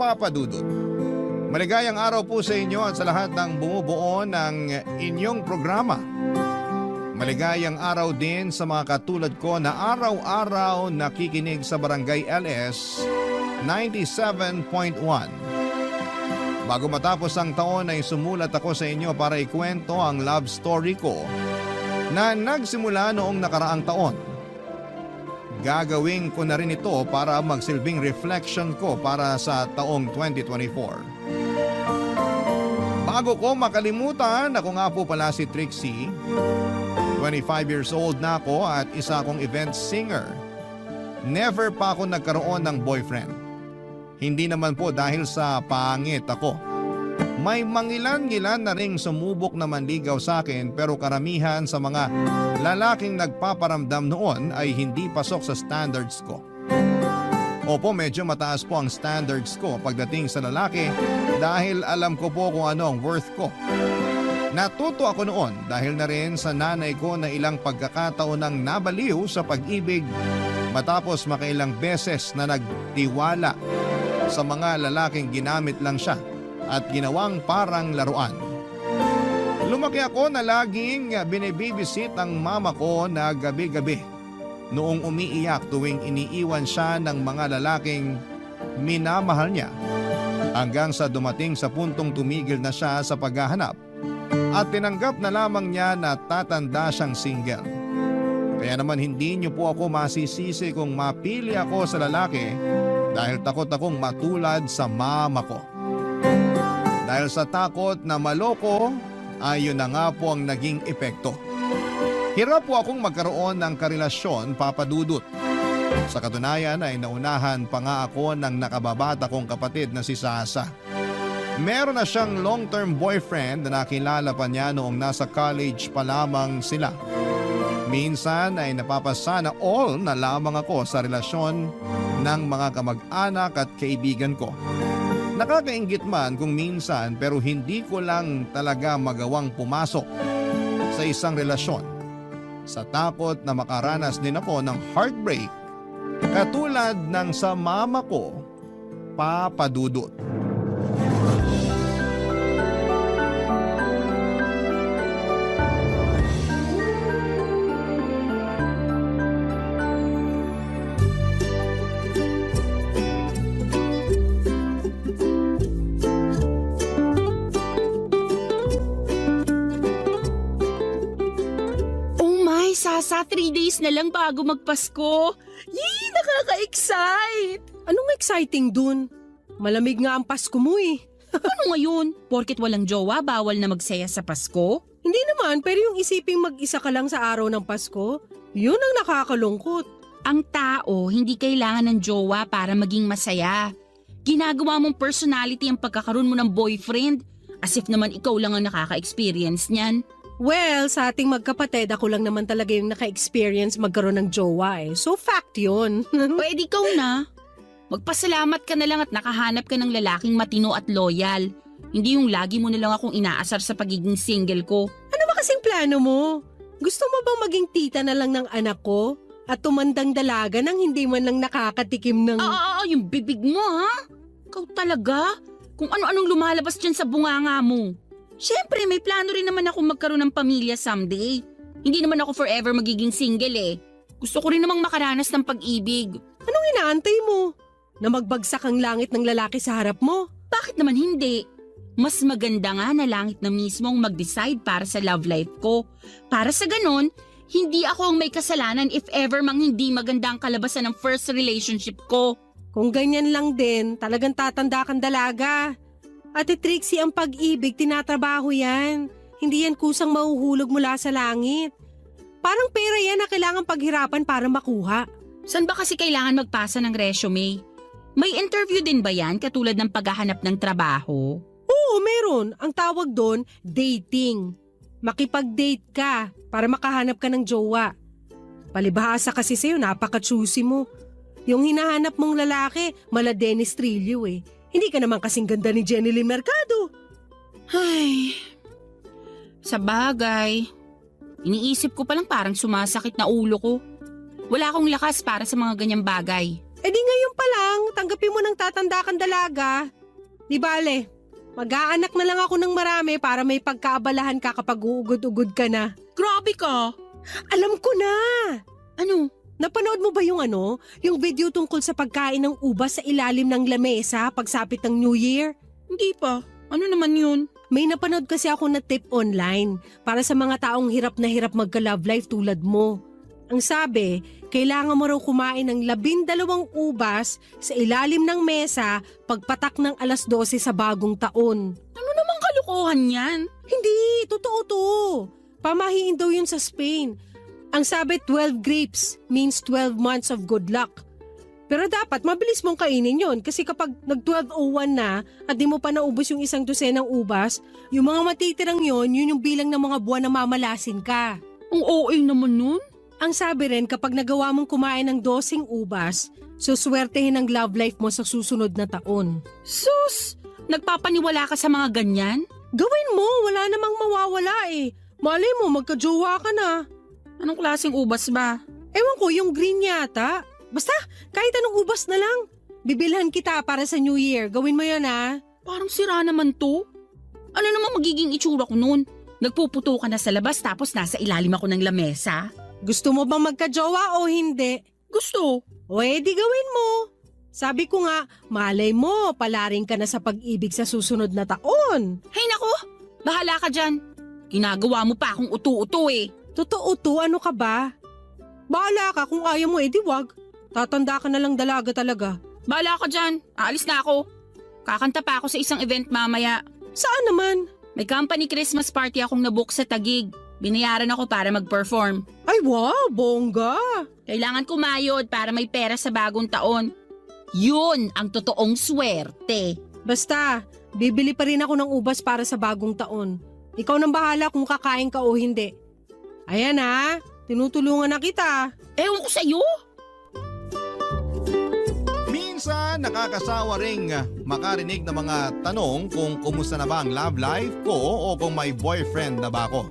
Papa Dudut. Maligayang araw po sa inyo at sa lahat ng bumubuo ng inyong programa. Maligayang araw din sa mga katulad ko na araw-araw nakikinig sa Barangay LS 97.1. Bago matapos ang taon ay sumulat ako sa inyo para ikwento ang love story ko na nagsimula noong nakaraang taon. Gagawin ko na rin ito para magsilbing reflection ko para sa taong 2024. Bago ko makalimutan, ako nga po pala si Trixie. 25 years old na ako at isa akong event singer. Never pa ako nagkaroon ng boyfriend. Hindi naman po dahil sa pangit ako. May mangilan-ngilan na ring sumubok na manligaw sa akin pero karamihan sa mga lalaking nagpaparamdam noon ay hindi pasok sa standards ko. Opo, medyo mataas po ang standards ko pagdating sa lalaki dahil alam ko po kung ano ang worth ko. Natuto ako noon dahil na rin sa nanay ko na ilang pagkakataon nang nabaliw sa pag-ibig matapos makailang beses na nagtiwala sa mga lalaking ginamit lang siya at ginawang parang laruan. Lumaki ako na laging binibibisit ang mama ko na gabi-gabi noong umiiyak tuwing iniiwan siya ng mga lalaking minamahal niya hanggang sa dumating sa puntong tumigil na siya sa paghahanap at tinanggap na lamang niya na tatanda siyang single. Kaya naman hindi niyo po ako masisisi kung mapili ako sa lalaki dahil takot akong matulad sa mama ko. Dahil sa takot na maloko ay yun na nga po ang naging epekto. Hirap po akong magkaroon ng karelasyon, Papa Dudut. Sa katunayan ay naunahan pa nga ako ng nakababata kong kapatid na si Sasa. Meron na siyang long-term boyfriend na nakilala pa niya noong nasa college pa lamang sila. Minsan ay napapasana all na lamang ako sa relasyon ng mga kamag-anak at kaibigan ko. Nakakainggit man kung minsan pero hindi ko lang talaga magawang pumasok sa isang relasyon sa takot na makaranas din ako ng heartbreak katulad ng sa mama ko, Papa Dudut. Sasa, 3 days na lang bago magpasko. Yee, nakaka-excite! Anong exciting dun? Malamig nga ang Pasko mo eh. Ano ngayon? Porket walang jowa, bawal na magsaya sa Pasko? Hindi naman, pero yung isiping mag-isa ka lang sa araw ng Pasko, yun ang nakakalungkot. Ang tao, hindi kailangan ng jowa para maging masaya. Ginagawa mong personality ang pagkakaroon mo ng boyfriend. As if naman ikaw lang ang nakaka-experience niyan. Well, sa ating magkapatid, ako lang naman talaga yung naka-experience magkaroon ng jowa eh. So fact yun. Pwede ikaw na. Magpasalamat ka na lang at nakahanap ka ng lalaking matino at loyal. Hindi yung lagi mo na lang akong inaasar sa pagiging single ko. Ano ba kasing plano mo? Gusto mo bang maging tita na lang ng anak ko? At tumandang dalaga nang hindi man lang nakakatikim ng… Yung bibig mo ha? Ikaw talaga? Kung ano-anong lumalabas dyan sa bunganga mo. Siyempre, may plano rin naman ako magkaroon ng pamilya someday. Hindi naman ako forever magiging single eh. Gusto ko rin namang makaranas ng pag-ibig. Anong inaantay mo? Na magbagsak ang langit ng lalaki sa harap mo? Bakit naman hindi? Mas maganda nga na langit na mismo ang mag-decide para sa love life ko. Para sa ganon, hindi ako ang may kasalanan if ever mang hindi maganda ang kalabasan ng first relationship ko. Kung ganyan lang din, talagang tatanda kang dalaga. Ate Trixie, ang pag-ibig, tinatrabaho yan. Hindi yan kusang mahuhulog mula sa langit. Parang pera yan na kailangan paghirapan para makuha. Saan ba kasi kailangan magpasa ng resume? May interview din ba yan katulad ng paghahanap ng trabaho? Oo, meron. Ang tawag doon, dating. Makipag-date ka para makahanap ka ng jowa. Palibhasa kasi sa'yo, napaka-choosy mo. Yung hinahanap mong lalaki, mala Dennis Trillo eh. Hindi ka naman kasing ganda ni Jenny Lynn Mercado. Ay, sa bagay. Iniisip ko palang parang sumasakit na ulo ko. Wala akong lakas para sa mga ganyang bagay. Eh di ngayon pa lang, tanggapin mo ng tatanda kang dalaga. Di bale, mag-aanak na lang ako ng marami para may pagkaabalahan ka kapag uugod-ugod ka na. Grabe ka! Alam ko na! Ano? Napanood mo ba yung yung video tungkol sa pagkain ng ubas sa ilalim ng lamesa pagsapit ng New Year? Hindi pa. Ano naman yun? May napanood kasi ako na tip online para sa mga taong hirap na hirap magka-love life tulad mo. Ang sabi, kailangan mo raw kumain ng 12 ubas sa ilalim ng mesa pagpatak ng 12:00 sa bagong taon. Ano namang kalokohan yan? Hindi, totoo to. Pamahiin daw yun sa Spain. Ang sabi 12 grapes means 12 months of good luck. Pero dapat mabilis mong kainin yon kasi kapag nag-12:01 na at di mo pa naubos yung 1 dosenang ubas, yung mga matitirang yun yung bilang ng mga buwan na mamalasin ka. Ang OA naman nun? Ang sabi rin kapag nagawa mong kumain ng 12 ubas, suswertehin ang love life mo sa susunod na taon. Sus! Nagpapaniwala ka sa mga ganyan? Gawin mo, wala namang mawawala eh. Malay mo, magka-jowa ka na. Anong klaseng ubas ba? Ewan ko, yung green yata. Basta, kahit anong ubas na lang. Bibilhan kita para sa New Year. Gawin mo yan ha. Parang sira naman to. Ano naman magiging itsura ko nun? Nagpuputo ka na sa labas tapos nasa ilalim ako ng lamesa? Gusto mo bang magka-jowa o hindi? Gusto. O edi gawin mo. Sabi ko nga, malay mo, palaring ka na sa pag-ibig sa susunod na taon. Hay nako, bahala ka dyan. Ginagawa mo pa akong utu-utu eh. Totoo to, ano ka ba? Bahala ka, kung ayaw mo edi wag. Tatanda ka na lang dalaga talaga. Bahala ka dyan, aalis na ako. Kakanta pa ako sa isang event mamaya. Saan naman? May company Christmas party akong nabook sa Taguig. Binayaran ako para mag-perform. Ay wow, bongga. Kailangan kumayod para may pera sa bagong taon. Yun ang totoong swerte. Basta, bibili pa rin ako ng ubas para sa bagong taon. Ikaw nang bahala kung kakain ka o hindi. Ayan ha, tinutulungan na kita. Ewan ko sa'yo. Minsan nakakasawa ring makarinig ng mga tanong kung kumusta na ba ang love life ko o kung may boyfriend na ba ako.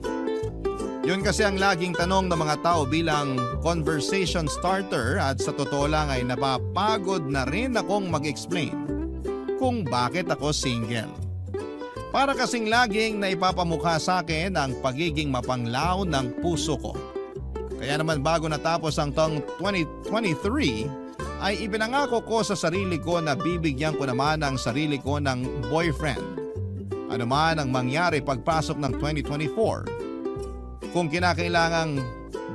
Yun kasi ang laging tanong ng mga tao bilang conversation starter at sa totoo lang ay napapagod na rin akong mag-explain kung bakit ako single. Para kasing laging naipapamukha sa akin ang pagiging mapanglaw ng puso ko. Kaya naman bago natapos ang taong 2023 ay ipinangako ko sa sarili ko na bibigyan ko naman ang sarili ko ng boyfriend. Ano man ang mangyari pagpasok ng 2024. Kung kinakailangang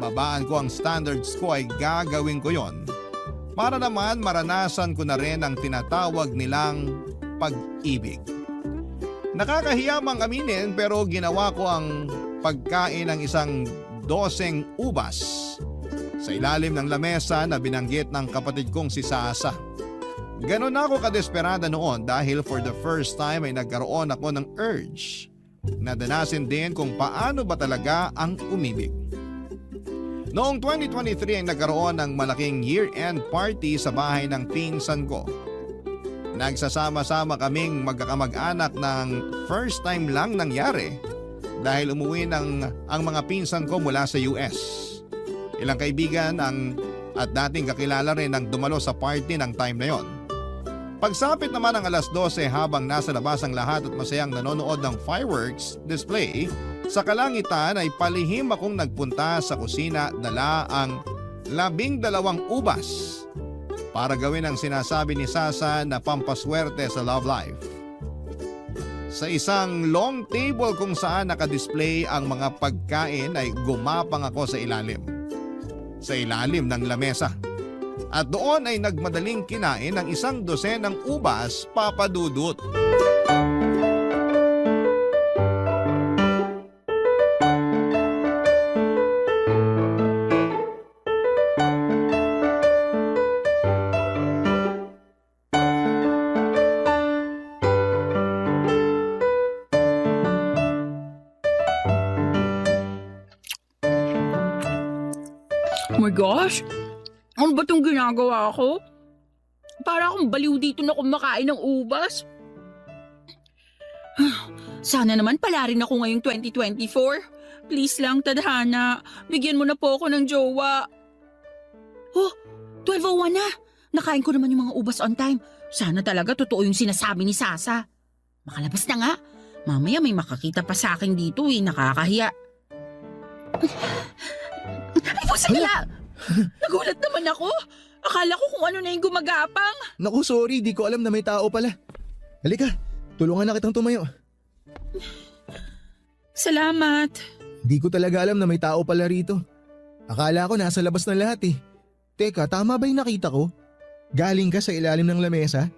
babaan ko ang standards ko ay gagawin ko yon para naman maranasan ko na rin ang tinatawag nilang pag-ibig. Nakakahiya mang aminin pero ginawa ko ang pagkain ng isang 12 ubas sa ilalim ng lamesa na binanggit ng kapatid kong si Sasa. Ganon ako kadesperada noon dahil for the first time ay nagkaroon ako ng urge na danasin din kung paano ba talaga ang umibig. Noong 2023 ay nagkaroon ng malaking year-end party sa bahay ng pinsan ko. Nagsasama-sama kaming magkakamag-anak ng first time lang nangyari dahil umuwi ang mga pinsan ko mula sa US. Ilang kaibigan at dating kakilala rin ang dumalo sa party ng time na yon. Pagsapit naman ng 12:00 habang nasa labas ang lahat at masayang nanonood ng fireworks display, sa kalangitan ay palihim akong nagpunta sa kusina dala ang 12 ubas para gawin ang sinasabi ni Sasa na pampaswerte sa love life. Sa isang long table kung saan nakadisplay ang mga pagkain ay gumapang ako sa ilalim ng lamesa. At doon ay nagmadaling kinain ng 1 dosenang ubas, Papa Dudut. Oh my gosh! Ano ba itong ginagawa ko? Para akong baliw dito na kumakain ng ubas. Sana naman pala rin ako ngayong 2024. Please lang, tadhana. Bigyan mo na po ako ng jowa. Oh, 12:01 na. Nakain ko naman yung mga ubas on time. Sana talaga totoo yung sinasabi ni Sasa. Makalabas na nga. Mamaya may makakita pa sa akin dito eh. Nakakahiya. Ay, pusala! Nagulat naman ako. Akala ko kung ano na yung gumagapang. Naku, sorry, di ko alam na may tao pala. Halika, tulungan na kitang tumayo. Salamat. Di ko talaga alam na may tao pala rito. Akala ko nasa labas na lahat eh. Teka, tama ba yung nakita ko? Galing ka sa ilalim ng lamesa?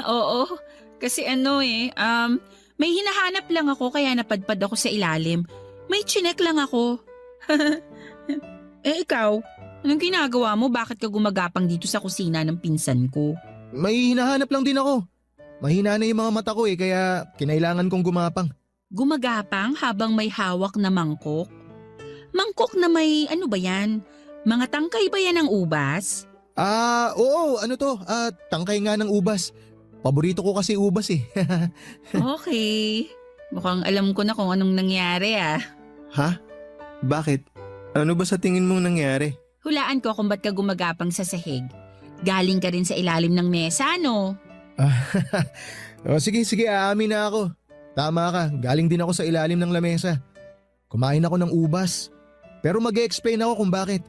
Oo. Kasi may hinahanap lang ako kaya napadpad ako sa ilalim. May chinek lang ako. Ikaw, anong ginagawa mo? Bakit ka gumagapang dito sa kusina ng pinsan ko? May hinahanap lang din ako. Mahina na yung mga mata ko eh, kaya kinailangan kong gumapang. Gumagapang habang may hawak na mangkok? Mangkok na may ano ba yan? Mga tangkay ba yan ng ubas? Oo, ano to? Tangkay nga ng ubas. Paborito ko kasi ubas eh. Okay. Mukhang alam ko na kung anong nangyari ah. Ha? Bakit? Ano ba sa tingin mong nangyari? Hulaan ko kung ba't ka gumagapang sa sahig. Galing ka rin sa ilalim ng mesa, no? Sige, aamin na ako. Tama ka, galing din ako sa ilalim ng lamesa. Kumain ako ng ubas. Pero mag-e-explain ako kung bakit.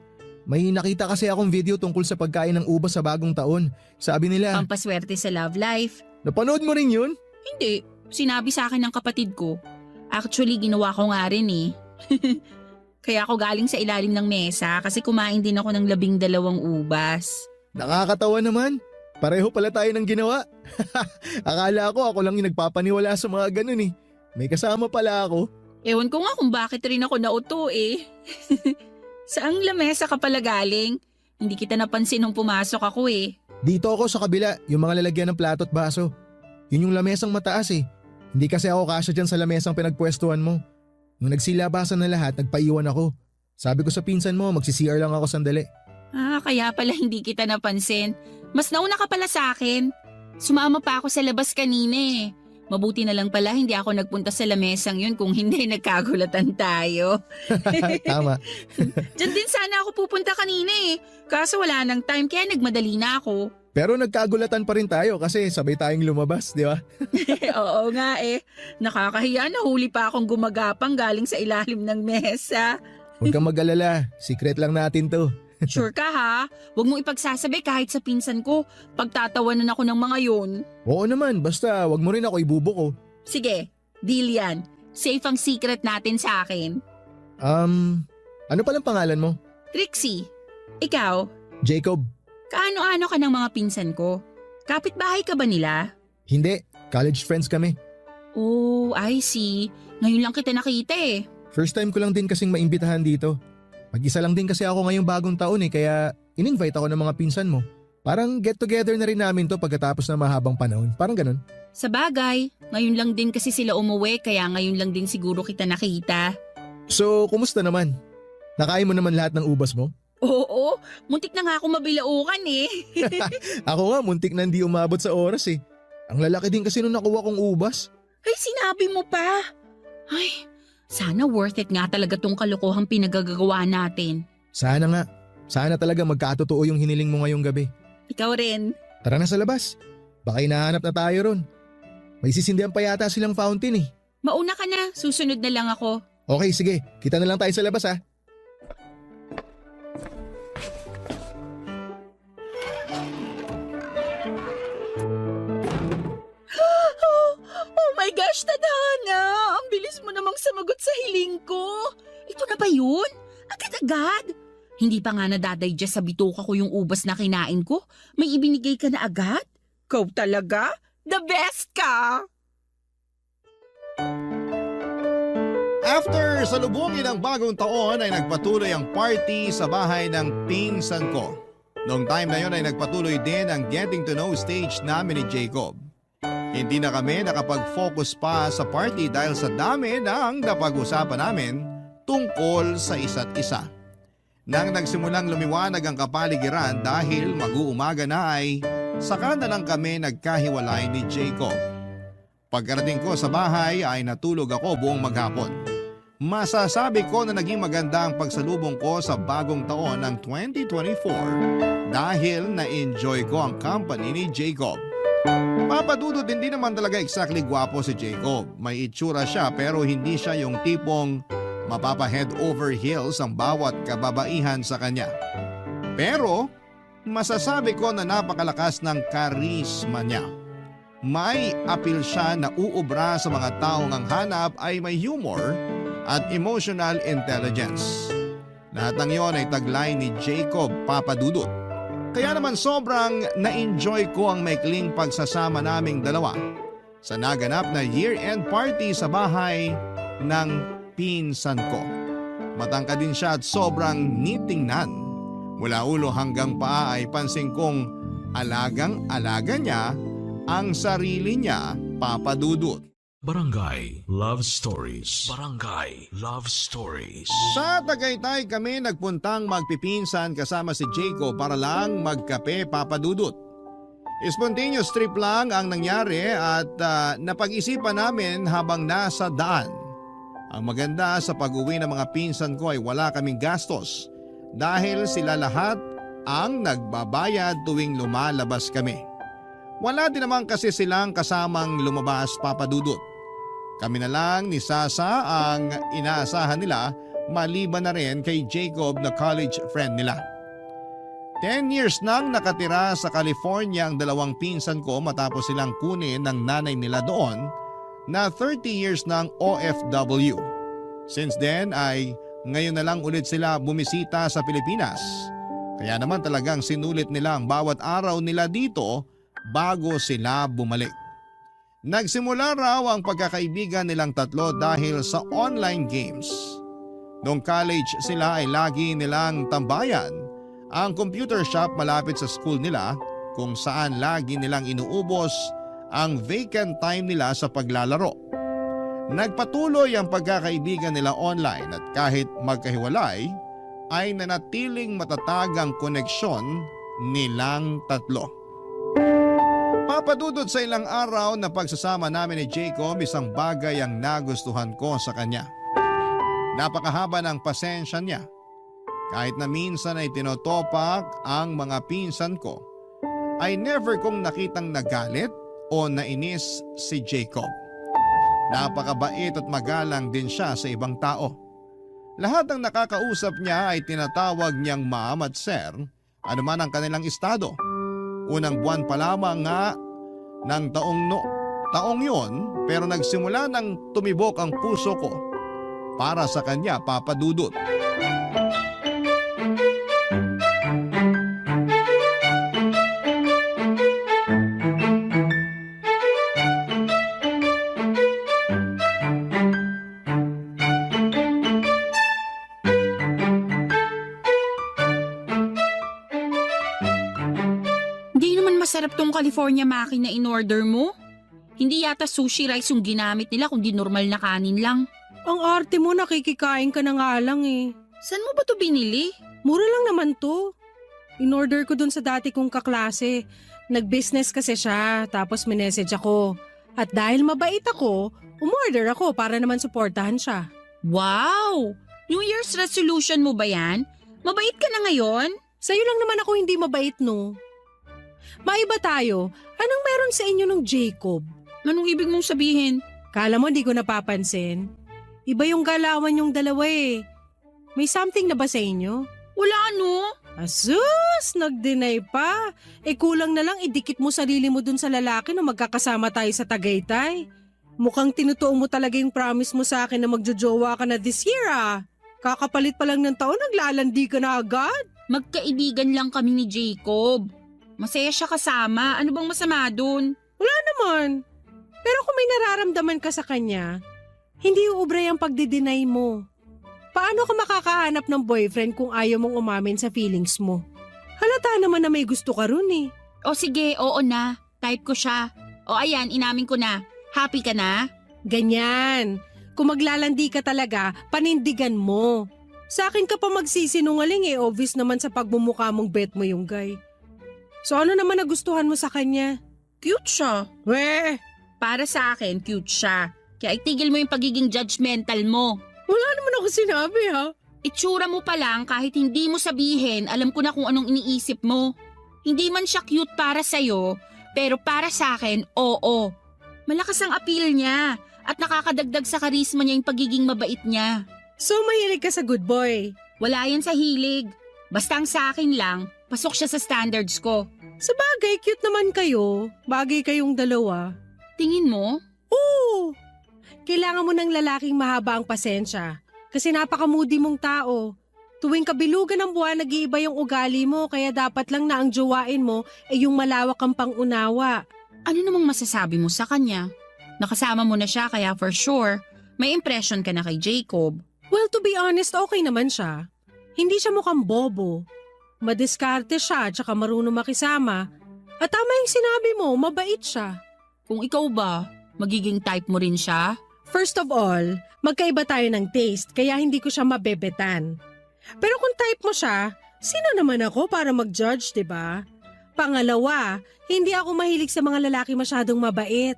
May nakita kasi akong video tungkol sa pagkain ng ubas sa bagong taon. Sabi nila, Pampaswerte sa love life. napanood mo rin yun? Hindi. Sinabi sa akin ng kapatid ko. Actually, ginawa ko nga rin eh. Kaya ako galing sa ilalim ng mesa kasi kumain din ako ng 12 ubas. Nakakatawa naman. Pareho pala tayo ng ginawa. Akala ko ako lang yung nagpapaniwala sa mga ganun eh. May kasama pala ako. Ewan ko nga kung bakit rin ako nauto eh. Saang lamesa ka pala galing? Hindi kita napansin nung pumasok ako eh. Dito ako sa kabila, yung mga lalagyan ng plato at baso. Yun yung lamesang mataas eh. Hindi kasi ako kasya dyan sa lamesang pinagpwestuhan mo. Nung nagsilabasan na lahat, nagpaiwan ako. Sabi ko sa pinsan mo, magsi-CR lang ako sandali. Kaya pala hindi kita napansin. Mas nauna ka pala sa akin. Sumama pa ako sa labas kanina eh. Mabuti na lang pala hindi ako nagpunta sa lamesang yun kung hindi nagkagulatan tayo. Tama. Diyan din sana ako pupunta kanina eh. Kaso wala nang time kaya nagmadali na ako. Pero nagkagulatan pa rin tayo kasi sabay tayong lumabas, di ba? Oo nga eh. Nakakahiya na huli pa akong gumagapang galing sa ilalim ng mesa. Huwag kang mag-alala, secret lang natin to. Sure ka ha? Huwag mong ipagsasabi kahit sa pinsan ko. Pagtatawanan ako ng mga yun. Oo naman, basta wag mo rin ako ibubuko. Sige, deal yan. Safe ang secret natin sa akin. Ano palang pangalan mo? Trixie, ikaw, Jacob? kaano-ano ka ng mga pinsan ko? Kapitbahay ka ba nila? Hindi, college friends kami. Oh, I see. Ngayon lang kita nakita eh. First time ko lang din kasing maimbitahan dito. Mag-isa lang din kasi ako ngayong bagong taon eh, kaya in-invite ako ng mga pinsan mo. Parang get together na rin namin to pagkatapos ng mahabang panahon. Parang ganun. Sa bagay, ngayon lang din kasi sila umuwi kaya ngayon lang din siguro kita nakita. So, kumusta naman? Nakain mo naman lahat ng ubas mo? Oo, muntik na nga ako mabilaukan eh. Ako nga, muntik na hindi umabot sa oras eh. Ang lalaki din kasi nung nakuha kong ubas. Ay, sinabi mo pa. Ay, sana worth it nga talaga tong kalokohang pinagagagawa natin. Sana nga. Sana talaga magkatotoo yung hiniling mo ngayong gabi. Ikaw rin. Tara na sa labas. Baka hinahanap na tayo ron. May sisindihan pa yata silang fountain eh. Mauna ka na, susunod na lang ako. Okay, sige. Kita na lang tayo sa labas ha. Oh my gosh, Tadhana! Ang bilis mo namang samagot sa hiling ko. Ito na ba yun? Agad-agad? Hindi pa nga nadadigest sa bituka ko yung ubas na kinain ko. May ibinigay ka na agad? Kau talaga? The best ka! After salubungin ang bagong taon ay nagpatuloy ang party sa bahay ng pinsan ko. Noong time na yon ay nagpatuloy din ang getting to know stage namin ni Jacob. Hindi na kami nakapag-focus pa sa party dahil sa dami ng napag-usapan namin tungkol sa isa't isa. Nang nagsimulang lumiwanag ang kapaligiran dahil mag-uumaga na ay saka na lang kami nagkahiwalay ni Jacob. Pagkarating ko sa bahay ay natulog ako buong maghapon. Masasabi ko na naging maganda ang pagsalubong ko sa bagong taon ng 2024 dahil na-enjoy ko ang company ni Jacob. Papa Dudut, hindi naman talaga exactly gwapo si Jacob. May itsura siya pero hindi siya yung tipong mapapa-head over heels ang bawat kababaihan sa kanya. Pero masasabi ko na napakalakas ng karisma niya. May appeal siya na uubra sa mga taong ang hanap ay may humor at emotional intelligence. Lahat ng yon ay taglay ni Jacob Papadudut. Kaya naman sobrang na-enjoy ko ang maikling pagsasama naming dalawa sa naganap na year-end party sa bahay ng pinsan ko. Matangkad din siya at sobrang nitingnan. Mula ulo hanggang paa ay pansin kong alagang-alaga niya ang sarili niya, Papa Dudut. Barangay Love Stories. Barangay Love Stories. Sa Tagaytay kami nagpuntang magpipinsan kasama si Jacob para lang magkape, Papa Dudut. Spontaneous trip lang ang nangyari at napag-isipan namin habang nasa daan. Ang maganda sa pag-uwi ng mga pinsan ko ay wala kaming gastos dahil sila lahat ang nagbabayad tuwing lumalabas kami. Wala din naman kasi silang kasamang lumabas, Papa Dudut. Kami na lang ni Sasa ang inaasahan nila maliban na rin kay Jacob na college friend nila. 10 years nang nakatira sa California ang dalawang pinsan ko matapos silang kunin ng nanay nila doon na 30 years ng OFW. Since then ay ngayon na lang ulit sila bumisita sa Pilipinas. Kaya naman talagang sinulit nila ang bawat araw nila dito bago sila bumalik. Nagsimula raw ang pagkakaibigan nilang tatlo dahil sa online games. Noong college sila ay lagi nilang tambayan ang computer shop malapit sa school nila kung saan lagi nilang inuubos ang vacant time nila sa paglalaro. Nagpatuloy ang pagkakaibigan nila online at kahit magkahiwalay ay nanatiling matatag ang koneksyon nilang tatlo. Papadudod sa ilang araw na pagsasama namin ni Jacob, isang bagay ang nagustuhan ko sa kanya. Napakahaba ng pasensya niya. Kahit na minsan ay tinotopak ang mga pinsan ko, ay never kong nakitang nagalit o nainis si Jacob. Napakabait at magalang din siya sa ibang tao. Lahat ng nakakausap niya ay tinatawag niyang ma'am at sir, anuman ang kanilang estado. Unang buwan pa lamang nga ng taong yon pero nagsimula nang tumibok ang puso ko para sa kanya, Papa Dudut. Masarap tong California maki na in-order mo. Hindi yata sushi rice yung ginamit nila kundi normal na kanin lang. Ang arte mo, nakikikain ka na nga lang eh. Saan mo ba to binili? Mura lang naman to. In-order ko dun sa dati kong kaklase. Nag-business kasi siya, tapos minessage ako. At dahil mabait ako, umorder ako para naman suportahan siya. Wow! New Year's resolution mo ba yan? Mabait ka na ngayon? Sa'yo lang naman ako hindi mabait, no? Maiba tayo. Anong meron sa inyo ng Jacob? Anong ibig mong sabihin? Kala mo di ko napapansin? Iba yung galawan yung dalawa eh. May something na ba sa inyo? Wala ano. Asus! Nag-deny pa. Kulang na lang idikit mo sarili mo dun sa lalaki na magkakasama tayo sa Tagaytay. Mukhang tinutuo mo talaga yung promise mo sa akin na magjojowa ka na this year ah. Kakapalit pa lang ng taon, naglalandi ka na agad. Magkaibigan lang kami ni Jacob. Masaya siya kasama. Ano bang masama dun? Wala naman. Pero kung may nararamdaman ka sa kanya, hindi uubray ang pagdi-deny mo. Paano ka makakahanap ng boyfriend kung ayaw mong umamin sa feelings mo? Halata naman na may gusto ka ron eh. O sige, oo na. Type ko siya. O ayan, inamin ko na. Happy ka na? Ganyan. Kung maglalandi ka talaga, panindigan mo. Sa akin ka pa magsisinungaling eh, obvious naman sa pagmumukha mong bet mo yung guy. So ano naman nagustuhan mo sa kanya? Cute siya. Weh! Para sa akin, cute siya. Kaya itigil mo yung pagiging judgmental mo. Wala naman ako sinabi ha. Itsura mo pa lang kahit hindi mo sabihin, alam ko na kung anong iniisip mo. Hindi man siya cute para sa'yo, Pero para sa akin, oo. Malakas ang appeal niya at nakakadagdag sa karisma niya yung pagiging mabait niya. So mahilig ka sa good boy. Wala yan sa hilig. Basta ang sa akin lang, pasok siya sa standards ko. Sa bagay, cute naman kayo. Bagay kayong dalawa. Tingin mo? Oo! Kailangan mo ng lalaking mahaba ang pasensya. Kasi napaka-moody mong tao. Tuwing kabilugan ng buwan, nag-iiba yung ugali mo, kaya dapat lang na ang jowain mo ay yung malawak ang pangunawa. Ano namang masasabi mo sa kanya? Nakasama mo na siya kaya for sure, may impression ka na kay Jacob. Well, to be honest, okay naman siya. Hindi siya mukhang bobo. Madiskarte siya at saka marunong makisama. At tama yung sinabi mo, mabait siya. Kung ikaw ba, magiging type mo rin siya? First of all, magkaiba tayo ng taste kaya hindi ko siya mabebetan. Pero kung type mo siya, sino naman ako para mag-judge, 'di ba? Pangalawa, hindi ako mahilig sa mga lalaki masyadong mabait.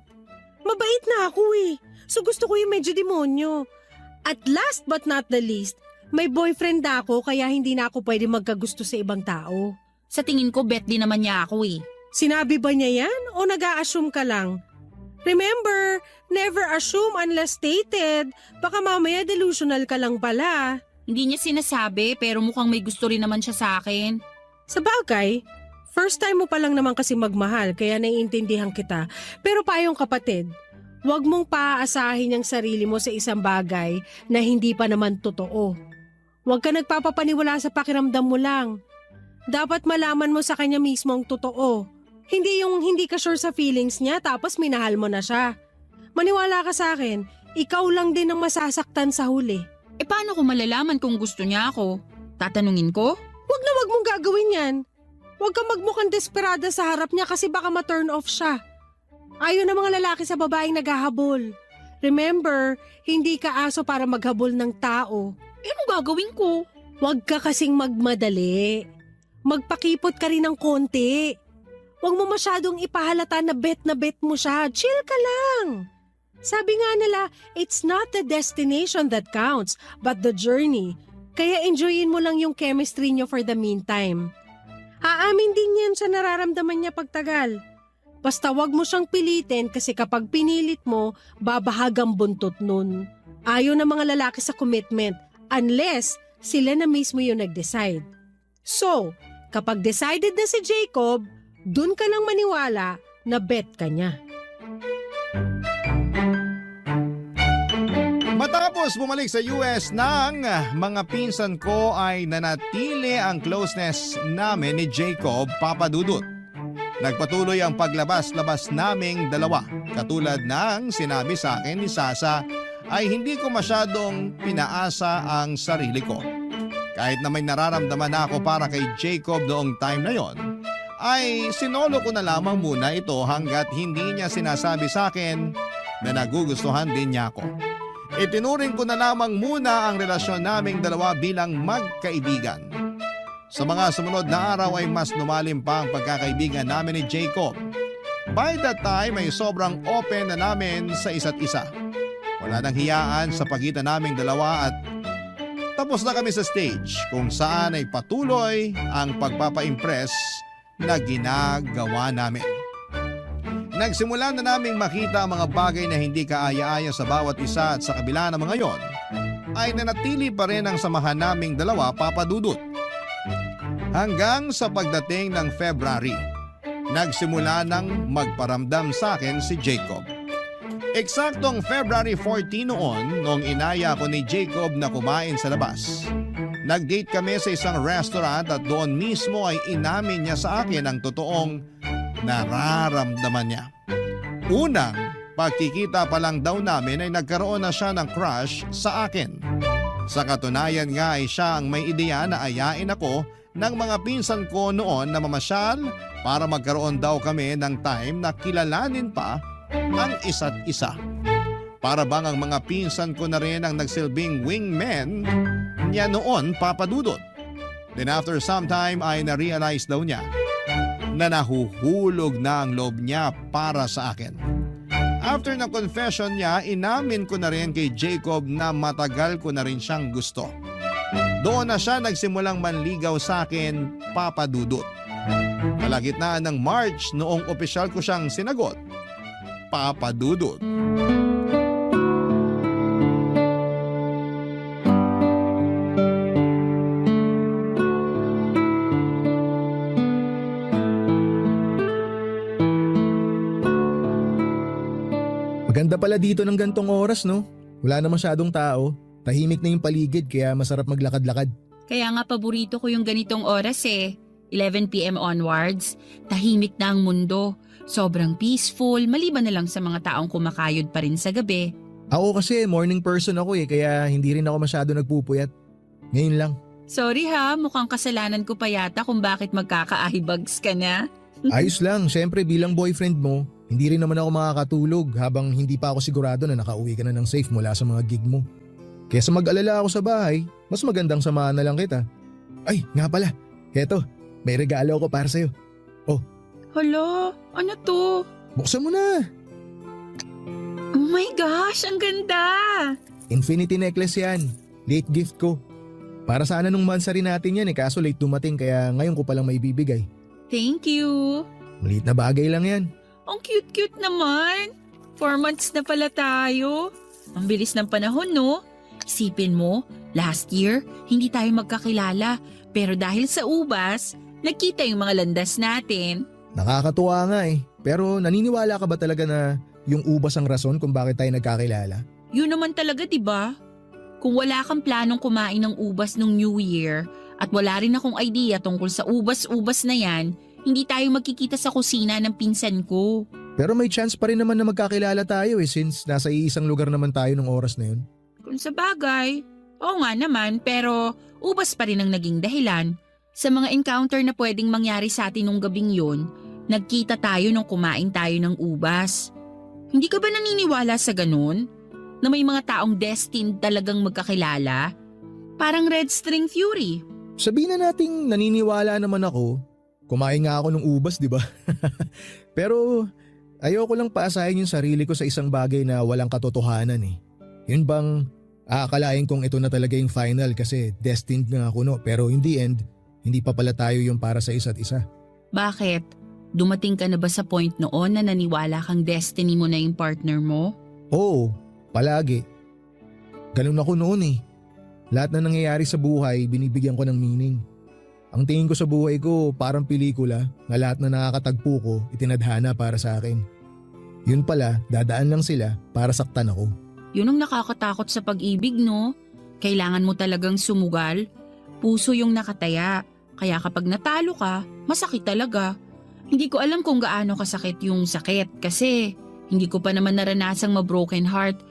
Mabait na ako eh. So gusto ko yung medyo demonyo. At last but not the least, may boyfriend na ako kaya hindi na ako pwede magkagusto sa ibang tao. Sa tingin ko, bet din naman niya ako eh. Sinabi ba niya yan o nag-a-assume ka lang? Remember, never assume unless stated. Baka mamaya delusional ka lang pala. Hindi niya sinasabi pero mukhang may gusto rin naman siya sa akin. Sa bagay, first time mo pa lang naman kasi magmahal kaya naiintindihan kita. Pero payong kapatid, huwag mong paaasahin ang sarili mo sa isang bagay na hindi pa naman totoo. Huwag ka nagpapapaniwala sa pakiramdam mo lang. Dapat malaman mo sa kanya mismo ang totoo. Hindi yung hindi ka sure sa feelings niya tapos minahal mo na siya. Maniwala ka sa akin, ikaw lang din ang masasaktan sa huli. E paano ko malalaman kung gusto niya ako? Tatanungin ko? Wag mong gagawin yan. Huwag kang magmukhang desperada sa harap niya kasi baka ma-turn off siya. Ayaw ng mga lalaki sa babaeng naghahabol. Remember, hindi ka aso para maghabol ng tao. E ano gagawin ko? Huwag ka kasing magmadali. Magpakipot ka rin ng konti. Huwag mo masyadong ipahalata na bet mo siya. Chill ka lang. Sabi nga nila, it's not the destination that counts, but the journey. Kaya enjoyin mo lang yung chemistry niyo for the meantime. Aamin din yan sa nararamdaman niya pagtagal. Basta wag mo siyang pilitin kasi kapag pinilit mo, babahagang buntot nun. Ayaw ng mga lalaki sa commitment unless sila na mismo yung nag-decide. So, kapag decided na si Jacob, dun ka lang maniwala na bet ka niya. Matapos bumalik sa US ng mga pinsan ko ay nanatili ang closeness namin ni Jacob Papadudut. Nagpatuloy ang paglabas-labas naming dalawa. Katulad ng sinabi sa akin ni Sasa ay hindi ko masyadong pinaasa ang sarili ko. Kahit na may nararamdaman ako para kay Jacob noong time na yon, ay sinolo ko na lamang muna ito hanggat hindi niya sinasabi sa akin na nagugustuhan din niya ako. Itinuring ko na lamang muna ang relasyon naming dalawa bilang magkaibigan. Sa mga sumunod na araw ay mas lumalim pa ang pagkakaibigan namin ni Jacob. By that time ay sobrang open na namin sa isa't isa. Wala nang hiyaan sa pagitan naming dalawa at tapos na kami sa stage kung saan ay patuloy ang pagpapa-impress na ginagawa namin. Nagsimula na naming makita ang mga bagay na hindi kaaya-aya sa bawat isa at sa kabila ng mga yon, ay nanatili pa rin ang samahan naming dalawa, Papadudut. Hanggang sa pagdating ng February, nagsimula nang magparamdam sa akin si Jacob. Eksaktong February 14 noong inaya ko ni Jacob na kumain sa labas. Nag-date kami sa isang restaurant at doon mismo ay inamin niya sa akin ang totoong nararamdaman niya. Unang pagkikita pa lang daw namin ay nagkaroon na siya ng crush sa akin. Sa katunayan nga ay siya ang may ideya na ayain ako ng mga pinsan ko noon na mamasyal para magkaroon daw kami ng time na kilalanin pa ang isa't isa. Para bang ang mga pinsan ko na rin ang nagsilbing wingmen niya noon, Papadudut. Then after some time ay na-realize daw niya na nahuhulog na ang loob niya para sa akin. After ng confession niya, inamin ko na rin kay Jacob na matagal ko na rin siyang gusto. Doon na siya nagsimulang manligaw sa akin, Papadudut. Kalagitnaan ng March noong opisyal ko siyang sinagot, Papa Dudut. Maganda pala dito ng gantong oras, no? Wala na masyadong tao. Tahimik na yung paligid kaya masarap maglakad-lakad. Kaya nga paborito ko yung ganitong oras eh. 11 p.m. onwards, tahimik na ang mundo. Sobrang peaceful, maliban na lang sa mga taong kumakayod pa rin sa gabi. Ako kasi morning person ako kaya hindi rin ako masyado nagpupuyat. Ngayon lang. Sorry ha, mukhang kasalanan ko pa yata kung bakit magkaka-eyebags ka na. Ayos lang, syempre bilang boyfriend mo, hindi rin naman ako makakatulog habang hindi pa ako sigurado na nakauwi ka na ng safe mula sa mga gig mo. Kesa mag-alala ako sa bahay, mas magandang samahan na lang kita. Ay, nga pala, heto, may regalo ako para sa'yo. Hala, ano to? Buksan mo na! Oh my gosh, ang ganda! Infinity necklace yan, late gift ko. Para sana nung mansari natin yan kaso late dumating kaya ngayon ko palang may bibigay. Thank you! Maliit na bagay lang yan. Ang cute-cute naman! 4 months na pala tayo. Ang bilis ng panahon, no? Isipin mo, last year, hindi tayo magkakilala. Pero dahil sa ubas, nagkita yung mga landas natin. Nakakatuwa nga pero naniniwala ka ba talaga na yung ubas ang rason kung bakit tayo nagkakilala? Yun naman talaga, di ba? Kung wala kang planong kumain ng ubas nung New Year at wala rin akong idea tungkol sa ubas-ubas na yan, hindi tayo magkikita sa kusina ng pinsan ko. Pero may chance pa rin naman na magkakilala tayo since nasa iisang lugar naman tayo ng oras na yun. Kung sa bagay, oo nga naman, pero ubas pa rin ang naging dahilan. Sa mga encounter na pwedeng mangyari sa atin nung gabing yun, nagkita tayo nung kumain tayo ng ubas. Hindi ka ba naniniwala sa ganun? Na may mga taong destined talagang magkakilala? Parang Red String Fury. Sabihin na nating naniniwala naman ako. Kumain nga ako ng ubas, di ba? Pero ayoko lang paasahin yung sarili ko sa isang bagay na walang katotohanan Yun bang aakalain kong ito na talaga yung final kasi destined nga ako no? Pero in the end, hindi pa pala tayo yung para sa isa't isa. Bakit? Dumating ka na ba sa point noon na naniwala kang destiny mo na yung partner mo? Oo, palagi. Ganun ako noon Lahat na nangyayari sa buhay, binibigyan ko ng meaning. Ang tingin ko sa buhay ko parang pelikula na lahat na nakakatagpo ko itinadhana para sa akin. Yun pala, dadaan lang sila para saktan ako. Yun ang nakakatakot sa pag-ibig, no? Kailangan mo talagang sumugal. Puso yung nakataya. Kaya kapag natalo ka, masakit talaga. Hindi ko alam kung gaano kasakit yung sakit kasi hindi ko pa naman naranasang ma-broken heart.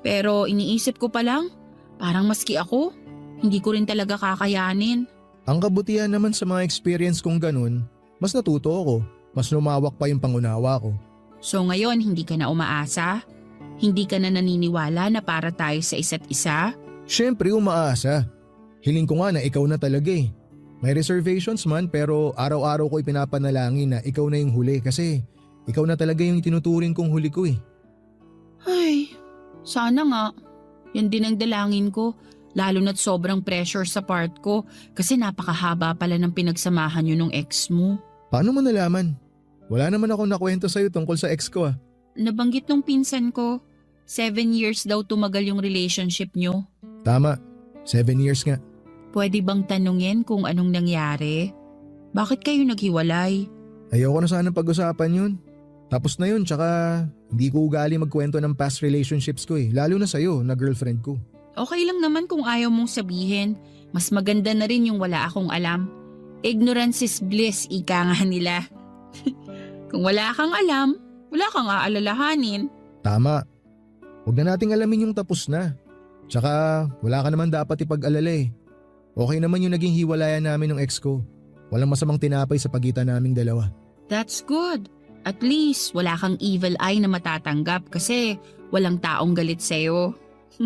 Pero iniisip ko pa lang, parang maski ako, hindi ko rin talaga kakayanin. Ang kabutihan naman sa mga experience kong ganun, mas natuto ako, mas lumawak pa yung pangunawa ko. So ngayon, hindi ka na umaasa? Hindi ka na naniniwala na para tayo sa isa't isa? Siyempre umaasa. Hiling ko nga na ikaw na talaga May reservations man pero araw-araw ko ipinapanalangin na ikaw na yung huli kasi ikaw na talaga yung tinuturing kong huli ko Ay, sana nga. Yan din ang dalangin ko. Lalo na't sobrang pressure sa part ko kasi napakahaba pala ng pinagsamahan nyo nung ex mo. Paano mo nalaman? Wala naman akong nakwento sa'yo tungkol sa ex ko Nabanggit nung pinsan ko, 7 years daw tumagal yung relationship nyo. Tama, 7 years nga. Pwede bang tanungin kung anong nangyari? Bakit kayo naghiwalay? Ayoko na sana pag-usapan yun. Tapos na yun tsaka hindi ko ugali magkwento ng past relationships ko lalo na sa'yo na girlfriend ko. Okay lang naman kung ayaw mong sabihin. Mas maganda na rin yung wala akong alam. Ignorance is bliss, ika nga nila. Kung wala kang alam, wala kang aalalahanin. Tama. Huwag na nating alamin yung tapos na. Tsaka wala ka naman dapat ipag-alala Okay naman yung naging hiwalayan namin ng ex ko. Walang masamang tinapay sa pagitan naming dalawa. That's good. At least wala kang evil eye na matatanggap kasi walang taong galit sa'yo.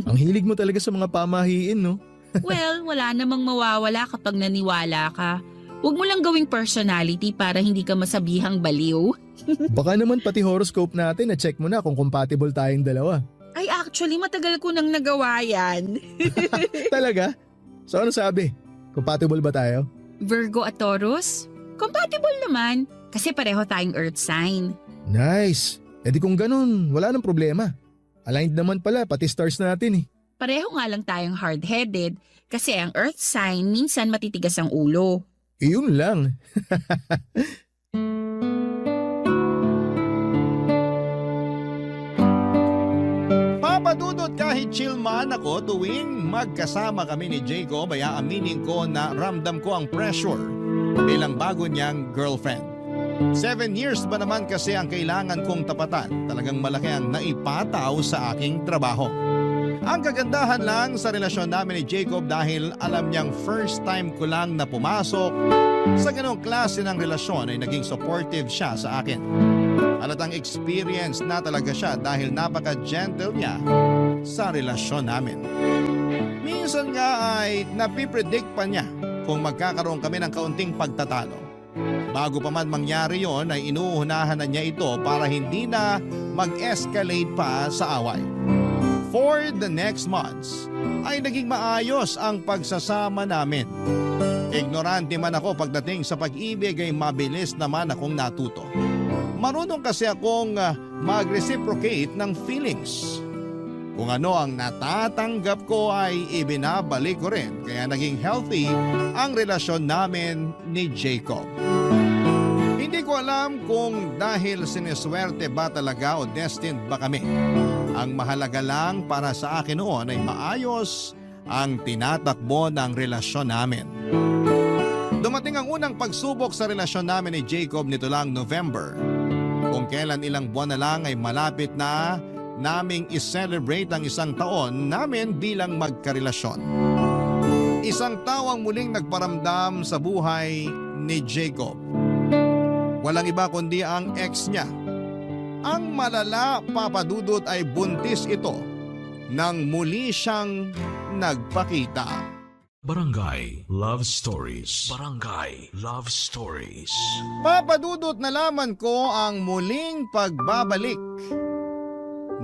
Ang hilig mo talaga sa mga pamahiin, no? Well, wala namang mawawala kapag naniwala ka. Huwag mo lang gawing personality para hindi ka masabihang baliw. Baka naman pati horoscope natin na-check mo na kung compatible tayong dalawa. Ay, actually, matagal ko nang nagawa yan. Talaga? So ano sabi? Compatible ba tayo? Virgo at Taurus? Compatible naman, kasi pareho tayong earth sign. Nice. E di kung ganun, wala nang problema. Aligned naman pala, pati stars natin eh. Pareho nga lang tayong hard-headed, kasi ang earth sign minsan matitigas ang ulo. Iyon lang. Papadudot kahit chill man ako tuwing magkasama kami ni Jacob ay aaminin ko na ramdam ko ang pressure bilang bago niyang girlfriend. 7 years ba naman kasi ang kailangan kong tapatan, talagang malaki ang naipataw sa aking trabaho. Ang kagandahan lang sa relasyon namin ni Jacob dahil alam niyang first time ko lang na pumasok sa ganong klase ng relasyon ay naging supportive siya sa akin. Halatang experience na talaga siya dahil napaka-gentle niya sa relasyon namin. Minsan nga ay napipredict pa niya kung magkakaroon kami ng kaunting pagtatalo. Bago pa man mangyari yon ay inuunahan na niya ito para hindi na mag-escalate pa sa away. For the next months ay naging maayos ang pagsasama namin. Ignorante man ako pagdating sa pag-ibig ay mabilis naman akong natuto. Marunong kasi akong mag-reciprocate ng feelings. Kung ano ang natatanggap ko ay ibinabalik ko rin kaya naging healthy ang relasyon namin ni Jacob. Hindi ko alam kung dahil sineswerte ba talaga o destined ba kami. Ang mahalaga lang para sa akin noon ay maayos ang tinatakbo ng relasyon namin. Dumating ang unang pagsubok sa relasyon namin ni Jacob nito lang November. Kung kailan ilang buwan na lang ay malapit na naming i-celebrate ang isang taon namin bilang magkarelasyon. Isang tao ang muling nagparamdam sa buhay ni Jacob. Walang iba kundi ang ex niya. Ang malala, papadudot, ay buntis ito nang muli siyang nagpakita. Barangay Love Stories. Barangay Love Stories. Papadudot, nalaman ko ang muling pagbabalik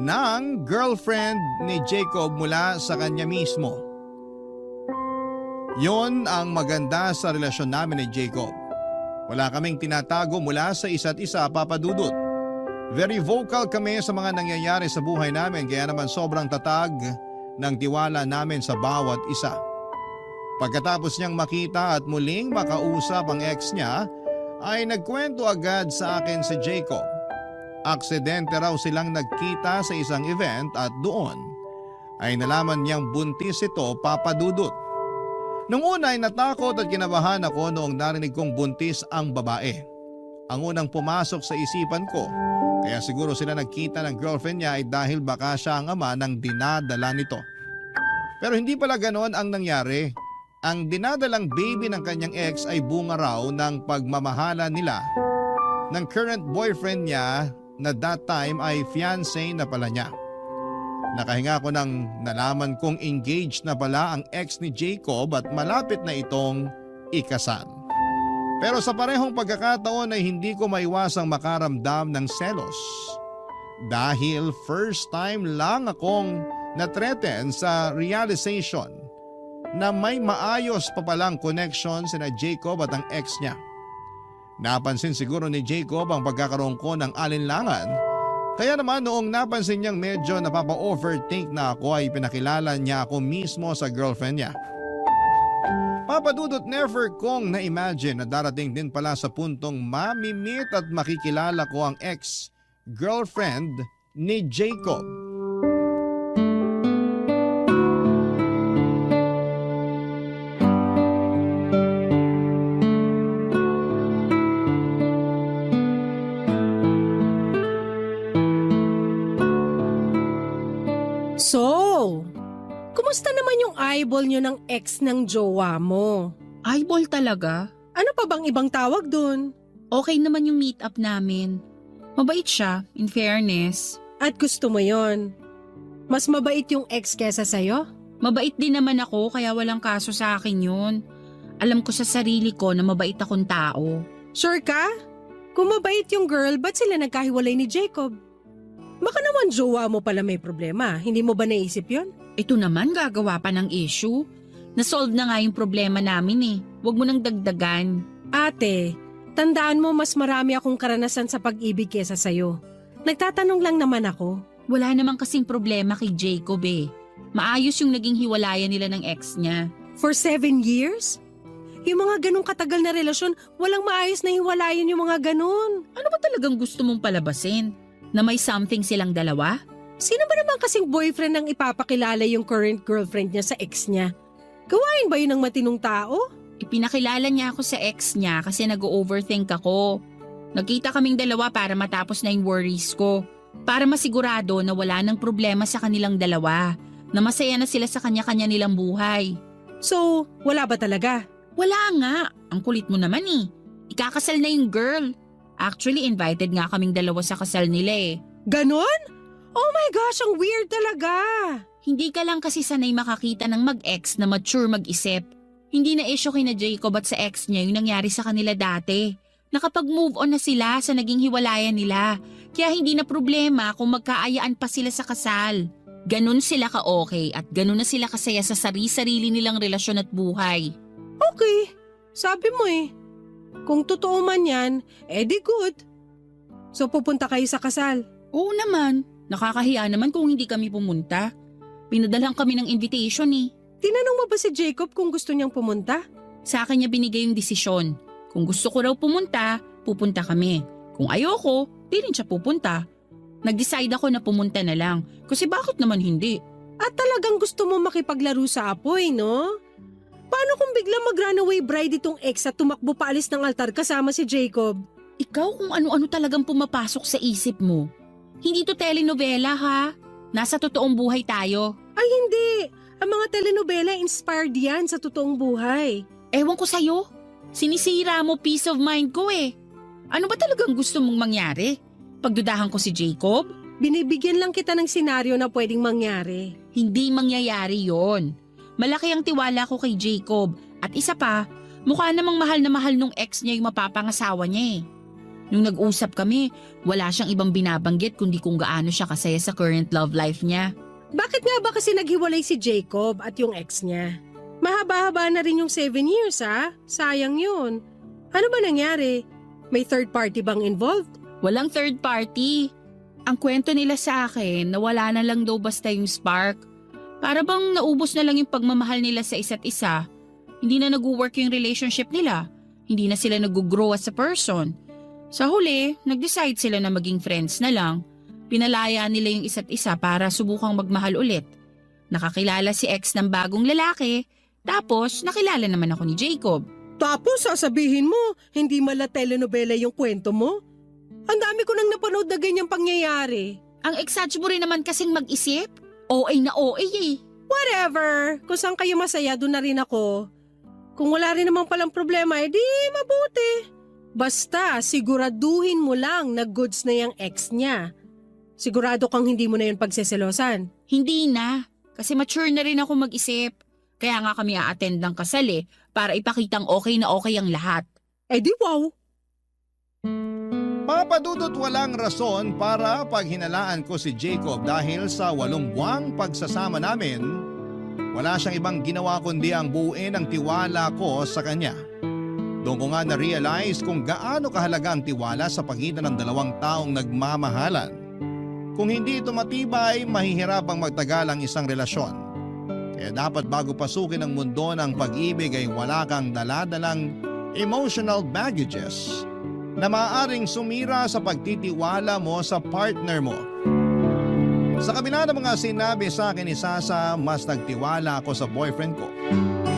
ng girlfriend ni Jacob mula sa kanya mismo. Yon ang maganda sa relasyon namin ni Jacob. Wala kaming tinatago mula sa isa't isa, papadudot. Very vocal kami sa mga nangyayari sa buhay namin kaya naman sobrang tatag ng tiwala namin sa bawat isa. Pagkatapos niyang makita at muling makausap ang ex niya, ay nagkwento agad sa akin si Jacob. Aksidente raw silang nagkita sa isang event at doon ay nalaman niyang buntis ito, papadudot. Nung una ay natakot at kinabahan ako noong narinig kong buntis ang babae. Ang unang pumasok sa isipan ko, kaya siguro sila nagkita ng girlfriend niya ay dahil baka siya ang ama ng dinadala nito. Pero hindi pala ganon ang nangyari. Ang dinadalang baby ng kanyang ex ay bunga raw ng pagmamahala nila ng current boyfriend niya na that time ay fiancé na pala niya. Nakahinga ko nang nalaman kong engaged na pala ang ex ni Jacob at malapit na itong ikasal. Pero sa parehong pagkakataon ay hindi ko maiwasang makaramdam ng selos. Dahil first time lang akong na-threaten sa realization na may maayos pa palang connection sina Jacob at ang ex niya. Napansin siguro ni Jacob ang pagkakaroon ko ng alinlangan. Kaya naman noong napansin niyang medyo napapa-overthink na ako ay pinakilala niya ako mismo sa girlfriend niya. Papadudot, never kong na-imagine na darating din pala sa puntong mamimit at makikilala ko ang ex-girlfriend ni Jacob. So, kumusta naman yung eyeball nyo ng ex ng jowa mo? Eyeball talaga? Ano pa bang ibang tawag dun? Okay naman yung meet-up namin. Mabait siya, in fairness. At gusto mo yon? Mas mabait yung ex kesa sa'yo? Mabait din naman ako kaya walang kaso sa akin yun. Alam ko sa sarili ko na mabait akong tao. Sure ka? Kung mabait yung girl, ba't sila nagkahiwalay ni Jacob? Baka naman jowa mo pala may problema. Hindi mo ba naisip yon? Ito naman gagawa pa ng issue. Nasolve na nga yung problema namin eh. Huwag mo nang dagdagan. Ate, Tandaan mo mas marami akong karanasan sa pag-ibig kesa sa'yo. Nagtatanong lang naman ako. Wala namang kasing problema kay Jacob eh. Maayos yung naging hiwalayan nila ng ex niya. For 7 years? Yung mga ganong katagal na relasyon, walang maayos na hiwalayan yung mga ganon. Ano ba talagang gusto mong palabasin? Na may something silang dalawa? Sino ba naman kasing boyfriend ang ipapakilala yung current girlfriend niya sa ex niya? Gawain ba yun ng matinong tao? Ipinakilala niya ako sa ex niya kasi nag-overthink ako. Nagkita kaming dalawa para matapos na yung worries ko. Para masigurado na wala nang problema sa kanilang dalawa. Na masaya na sila sa kanya-kanya nilang buhay. So, wala ba talaga? Wala nga. Ang kulit mo naman eh. Ikakasal na yung girl. Actually, invited nga kaming dalawa sa kasal nila eh. Ganon? Oh my gosh, ang weird talaga. Hindi ka lang kasi sanay makakita ng mag-ex na mature mag-isip. Hindi na issue kina Jacob at sa ex niya yung nangyari sa kanila dati. Nakapag-move on na sila sa naging hiwalayan nila. Kaya hindi na problema kung magkaayaan pa sila sa kasal. Ganun sila ka-okay at ganun na sila kasaya sa sarili-sarili nilang relasyon at buhay. Okay, sabi mo eh. Kung totoo man yan, edi good. So pupunta kayo sa kasal? Oo naman. Nakakahiya naman kung hindi kami pumunta. Pinadalhan kami ng invitation eh. Tinanong mo ba si Jacob kung gusto niyang pumunta? Sa akin niya binigay yung desisyon. Kung gusto ko raw pumunta, pupunta kami. Kung ayoko, di rin siya pupunta. Nag-decide ako na pumunta na lang. Kasi bakit naman hindi? At talagang gusto mo makipaglaro sa apoy, no? Paano kung biglang mag-runaway bride itong ex at tumakbo paalis ng altar kasama si Jacob? Ikaw kung ano-ano talagang pumapasok sa isip mo. Hindi to telenovela ha. Nasa totoong buhay tayo. Ay hindi! Ang mga telenovela inspired yan sa totoong buhay. Ewan ko sa'yo. Sinisira mo peace of mind ko eh. Ano ba talagang gusto mong mangyari? Pagdudahan ko si Jacob? Binibigyan lang kita ng senaryo na pwedeng mangyari. Hindi mangyayari yon. Malaki ang tiwala ko kay Jacob. At isa pa, mukha namang mahal na mahal nung ex niya yung mapapangasawa niya eh. Nung nag-usap kami, wala siyang ibang binabanggit kundi kung gaano siya kasaya sa current love life niya. Bakit nga ba kasi naghiwalay si Jacob at yung ex niya? Mahaba-haba na rin yung 7 years ha? Sayang yun. Ano ba nangyari? May third party bang involved? Walang third party. Ang kwento nila sa akin na wala na lang daw basta yung spark. Para bang naubos na lang yung pagmamahal nila sa isa't isa. Hindi na nag-work yung relationship nila. Hindi na sila nag-grow as a person. Sa huli, nag-decide sila na maging friends na lang. Pinalaya nila yung isa't isa para subukang magmahal ulit. Nakakilala si ex ng bagong lalaki, tapos nakilala naman ako ni Jacob. Tapos sasabihin mo, hindi mala telenovela yung kwento mo? Ang dami ko nang napanood na ganyang pangyayari. Ang exage mo rin naman kasing mag-isip. OA na OA eh. Whatever, kung saan kayo masaya, doon na rin ako. Kung wala rin naman palang problema, edi mabuti. Basta siguraduhin mo lang na goods na yung ex niya. Sigurado kang hindi mo na yun pagseselosan. Hindi na, kasi mature na rin ako mag-isip. Kaya nga kami a-attend ng kasal eh, para ipakitang okay na okay ang lahat. Eh di wow. Papadudot walang rason para paghinalaan ko si Jacob dahil sa 8 buwang pagsasama namin, wala siyang ibang ginawa kundi ang buuin ang tiwala ko sa kanya. Doon ko nga na-realize kung gaano kahalaga ang tiwala sa pagitan ng 2 taong nagmamahalan. Kung hindi ito matibay, mahihirapang magtagal ang isang relasyon. Kaya dapat bago pasukin ang mundo ng pag-ibig ay wala kang daladalang emotional baggages na maaaring sumira sa pagtitiwala mo sa partner mo. Sa kabila ng mga sinabi sa akin ni Sasa, mas nagtiwala ako sa boyfriend ko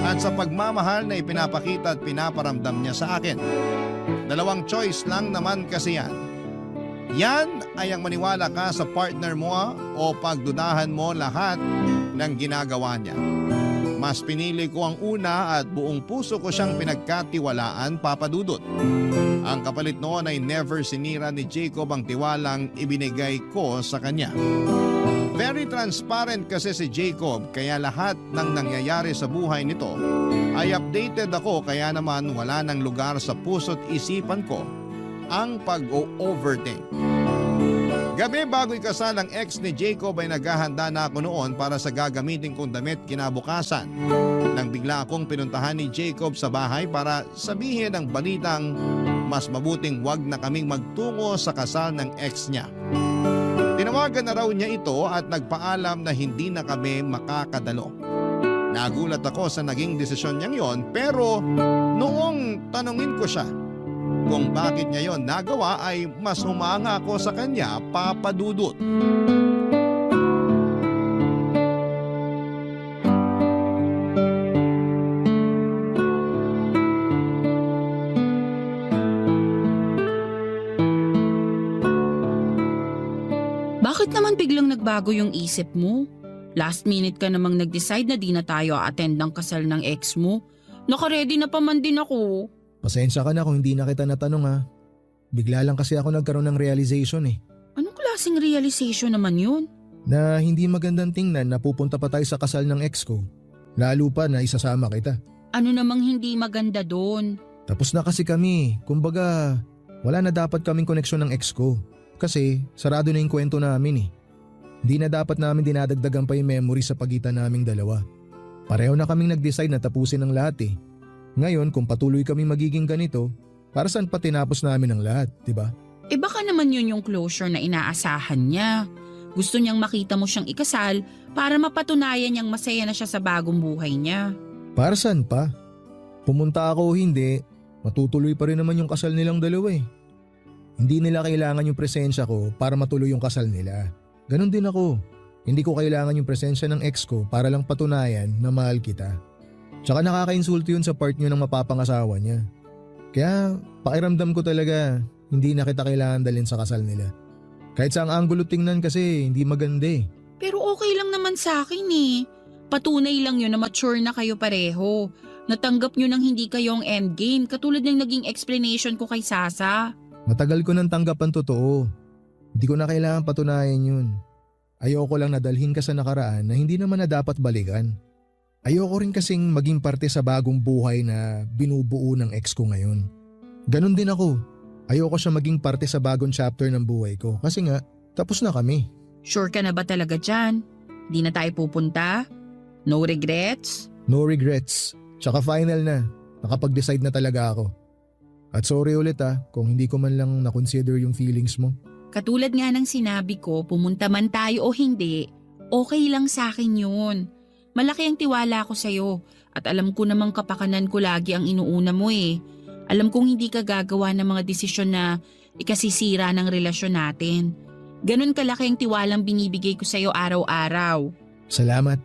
at sa pagmamahal na ipinapakita at pinaparamdam niya sa akin. 2 choice lang naman kasi yan. Yan ay ang maniwala ka sa partner mo o pagdudahan mo lahat ng ginagawa niya. Mas pinili ko ang una at buong puso ko siyang pinagkatiwalaan, Papadudot. Ang kapalit noon ay never sinira ni Jacob ang tiwalang ibinigay ko sa kanya. Very transparent kasi si Jacob kaya lahat ng nangyayari sa buhay nito ay updated ako kaya naman wala nang lugar sa puso't isipan ko ang pag-overthink. Gabi bago ikasal ang ex ni Jacob ay naghahanda na ako noon para sa gagamitin kong damit kinabukasan. Nang bigla akong pinuntahan ni Jacob sa bahay para sabihin ang balitang mas mabuting wag na kaming magtungo sa kasal ng ex niya. Tinawagan na raw niya ito at nagpaalam na hindi na kami makakadalo. Nagulat ako sa naging desisyon niyang yon, pero noong tanungin ko siya kung bakit niya yon nagawa ay mas humanga ako sa kanya, Papa Dudut. Bakit naman biglang nagbago yung isip mo? Last minute ka namang nag-decide na di na tayo attend ng kasal ng ex mo. Naka-ready na pa man din ako. Pasensya ka na kung hindi na kita natanong ha. Bigla lang kasi ako nagkaroon ng realization eh. Anong klaseng realization naman yun? Na hindi magandang tingnan na pupunta pa tayo sa kasal ng ex ko. Lalo pa na isasama kita. Ano namang hindi maganda doon? Tapos na kasi kami. Kumbaga, wala na dapat kaming koneksyon ng ex ko. Kasi sarado na yung kwento namin eh. Hindi na dapat namin dinadagdagan pa yung memory sa pagitan naming dalawa. Pareho na kaming nag-decide na tapusin ang lahat eh. Ngayon kung patuloy kaming magiging ganito, para saan pa tinapos namin ang lahat, di ba? Eh baka naman yun yung closure na inaasahan niya. Gusto niyang makita mo siyang ikasal para mapatunayan niyang masaya na siya sa bagong buhay niya. Para saan pa? Pumunta ako o hindi, matutuloy pa rin naman yung kasal nilang dalawa eh. Hindi nila kailangan yung presensya ko para matuloy yung kasal nila. Ganon din ako. Hindi ko kailangan yung presensya ng ex ko para lang patunayan na mahal kita. Tsaka nakakainsulto yun sa part nyo ng mapapangasawa niya. Kaya pakiramdam ko talaga hindi na kita kailangan dalhin sa kasal nila. Kahit sa ang anggulo tingnan kasi hindi maganda eh. Pero okay lang naman sa akin eh. Patunay lang yun na mature na kayo pareho. Natanggap nyo nang hindi kayo ang endgame katulad ng naging explanation ko kay Sasa. Matagal ko nang tanggap ang totoo. Hindi ko na kailangan patunayan yun. Ayoko lang nadalhin ka sa nakaraan na hindi naman na dapat balikan. Ayoko rin kasing maging parte sa bagong buhay na binubuo ng ex ko ngayon. Ganon din ako. Ayoko siya maging parte sa bagong chapter ng buhay ko kasi nga tapos na kami. Sure ka na ba talaga dyan? Di na tayo pupunta? No regrets? No regrets. Tsaka final na. Nakapag-decide na talaga ako. At sorry ulit kung hindi ko man lang na-consider yung feelings mo. Katulad nga ng sinabi ko, pumunta man tayo o hindi, okay lang sa akin yun. Malaki ang tiwala ko sa'yo at alam ko namang kapakanan ko lagi ang inuuna mo eh. Alam kong hindi ka gagawa ng mga desisyon na ikasisira ng relasyon natin. Ganun kalaki ang tiwalang binibigay ko sa'yo araw-araw. Salamat.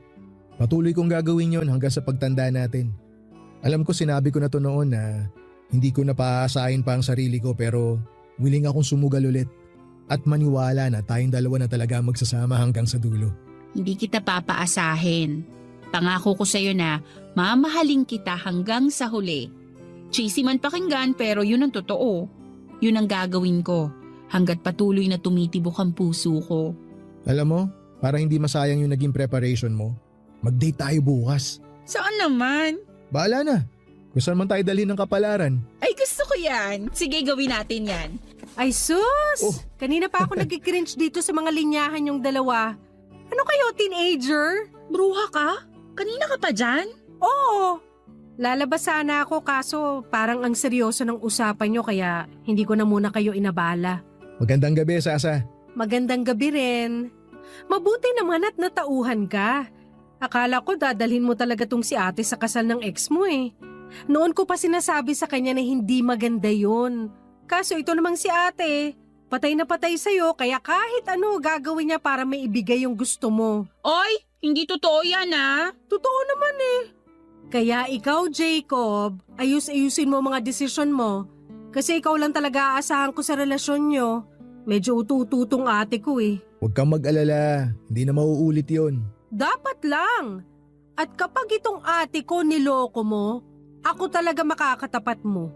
Patuloy kong gagawin yon hanggang sa pagtanda natin. Alam ko sinabi ko na to noon na hindi ko napaasahin pa ang sarili ko pero willing akong sumugal ulit. At maniwala na tayong dalawa na talaga magsasama hanggang sa dulo. Hindi kita papaasahin. Pangako ko sa'yo na mamahalin kita hanggang sa huli. Cheesy man pakinggan pero yun ang totoo. Yun ang gagawin ko hanggat patuloy na tumitibok ang puso ko. Alam mo, para hindi masayang yung naging preparation mo, mag-date tayo bukas. Saan naman? Bahala na. Kung saan man tayo dalhin ng kapalaran. Ay gusto ko yan. Sige gawin natin yan. Ay sus! Oh. Kanina pa ako nag-cringe dito sa mga linyahan yung dalawa. Ano kayo, teenager? Bruha ka? Kanina ka pa dyan? Oo. Lalabas sana ako kaso parang ang seryoso ng usapan nyo kaya hindi ko na muna kayo inabala. Magandang gabi, Sasa. Magandang gabi rin. Mabuti naman at natauhan ka. Akala ko dadalhin mo talaga tong si ate sa kasal ng ex mo eh. Noon ko pa sinasabi sa kanya na hindi maganda yun. Kaso ito namang si ate, patay na patay sa'yo kaya kahit ano gagawin niya para maibigay yung gusto mo. Oy, hindi totoo yan ah. Totoo naman eh. Kaya ikaw, Jacob, ayus-ayusin mo mga desisyon mo. Kasi ikaw lang talaga aasahan ko sa relasyon nyo. Medyo utututong ate ko eh. Huwag kang mag-alala. Hindi na mauulit yon. Dapat lang. At kapag itong ate ko niloko mo, ako talaga makakatapat mo.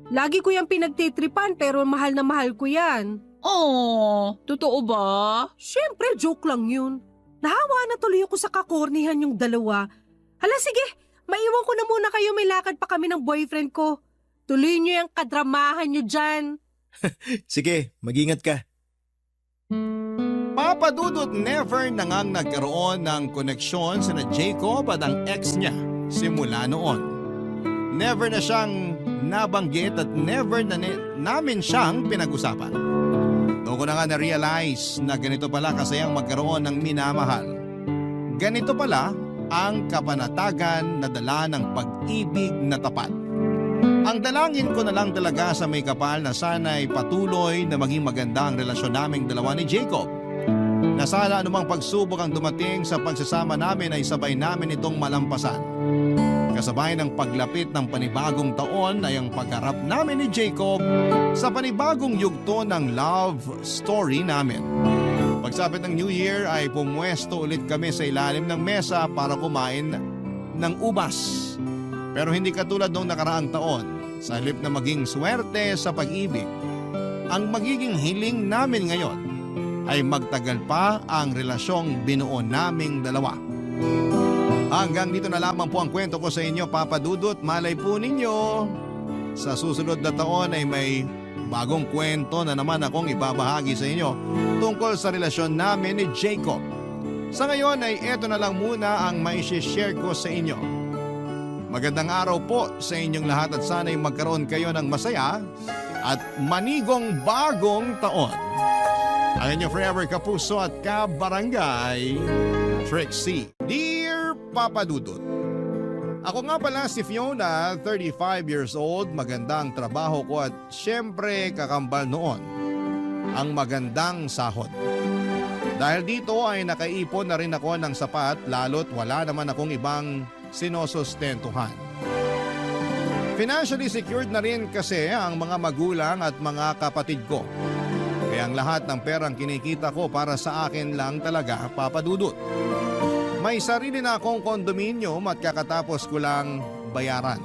Lagi ko yung pinagtitripan pero mahal na mahal ko yan. Oh, totoo ba? Siyempre, joke lang yun. Nahawa na tuloy ako sa kakornihan yung dalawa. Hala sige, maiwan ko na muna kayo, may lakad pa kami ng boyfriend ko. Tuloy niyo yung kadramahan niyo dyan. Sige, mag-ingat ka. Papa Dudut never na ngang nagkaroon ng koneksyon sa Jacob at ang ex niya simula noon. Never na siyang nabanggit at never namin siyang pinag-usapan. Doon ko na nga na-realize na ganito pala kasayang magkaroon ng minamahal. Ganito pala ang kapanatagan na dala ng pag-ibig na tapat. Ang dalangin ko na lang talaga sa may kapal na sana'y patuloy na maging maganda ang relasyon naming dalawa ni Jacob. Na sana anumang pagsubok ang dumating sa pagsasama namin ay sabay namin itong malampasan. Kasabay ng paglapit ng panibagong taon ay ang pagharap namin ni Jacob sa panibagong yugto ng love story namin. Pagsapit ng New Year ay pumwesto ulit kami sa ilalim ng mesa para kumain ng ubas. Pero hindi katulad noong nakaraang taon, sa halip na maging swerte sa pag-ibig. Ang magiging hiling namin ngayon ay magtagal pa ang relasyong binuo naming dalawa. Hanggang dito na lamang po ang kwento ko sa inyo, Papa Dudut. Malay po ninyo, sa susunod na taon ay may bagong kwento na naman akong ibabahagi sa inyo tungkol sa relasyon namin ni Jacob. Sa ngayon ay eto na lang muna ang mai-share ko sa inyo. Magandang araw po sa inyong lahat at sana'y magkaroon kayo ng masaya at manigong bagong taon. Ang inyong forever kapuso at kabarangay, Trixie. Dear Papa Dudut, ako nga pala si Fiona, 35 years old, magandang trabaho ko at syempre kakambal noon ang magandang sahod. Dahil dito ay nakaipon na rin ako ng sapat lalo't wala naman akong ibang sinusustentuhan. Financially secured na rin kasi ang mga magulang at mga kapatid ko. Kaya ang lahat ng perang kinikita ko para sa akin lang talaga, Papa Dudut. May sarili na akong kondominium at kakatapos ko lang bayaran.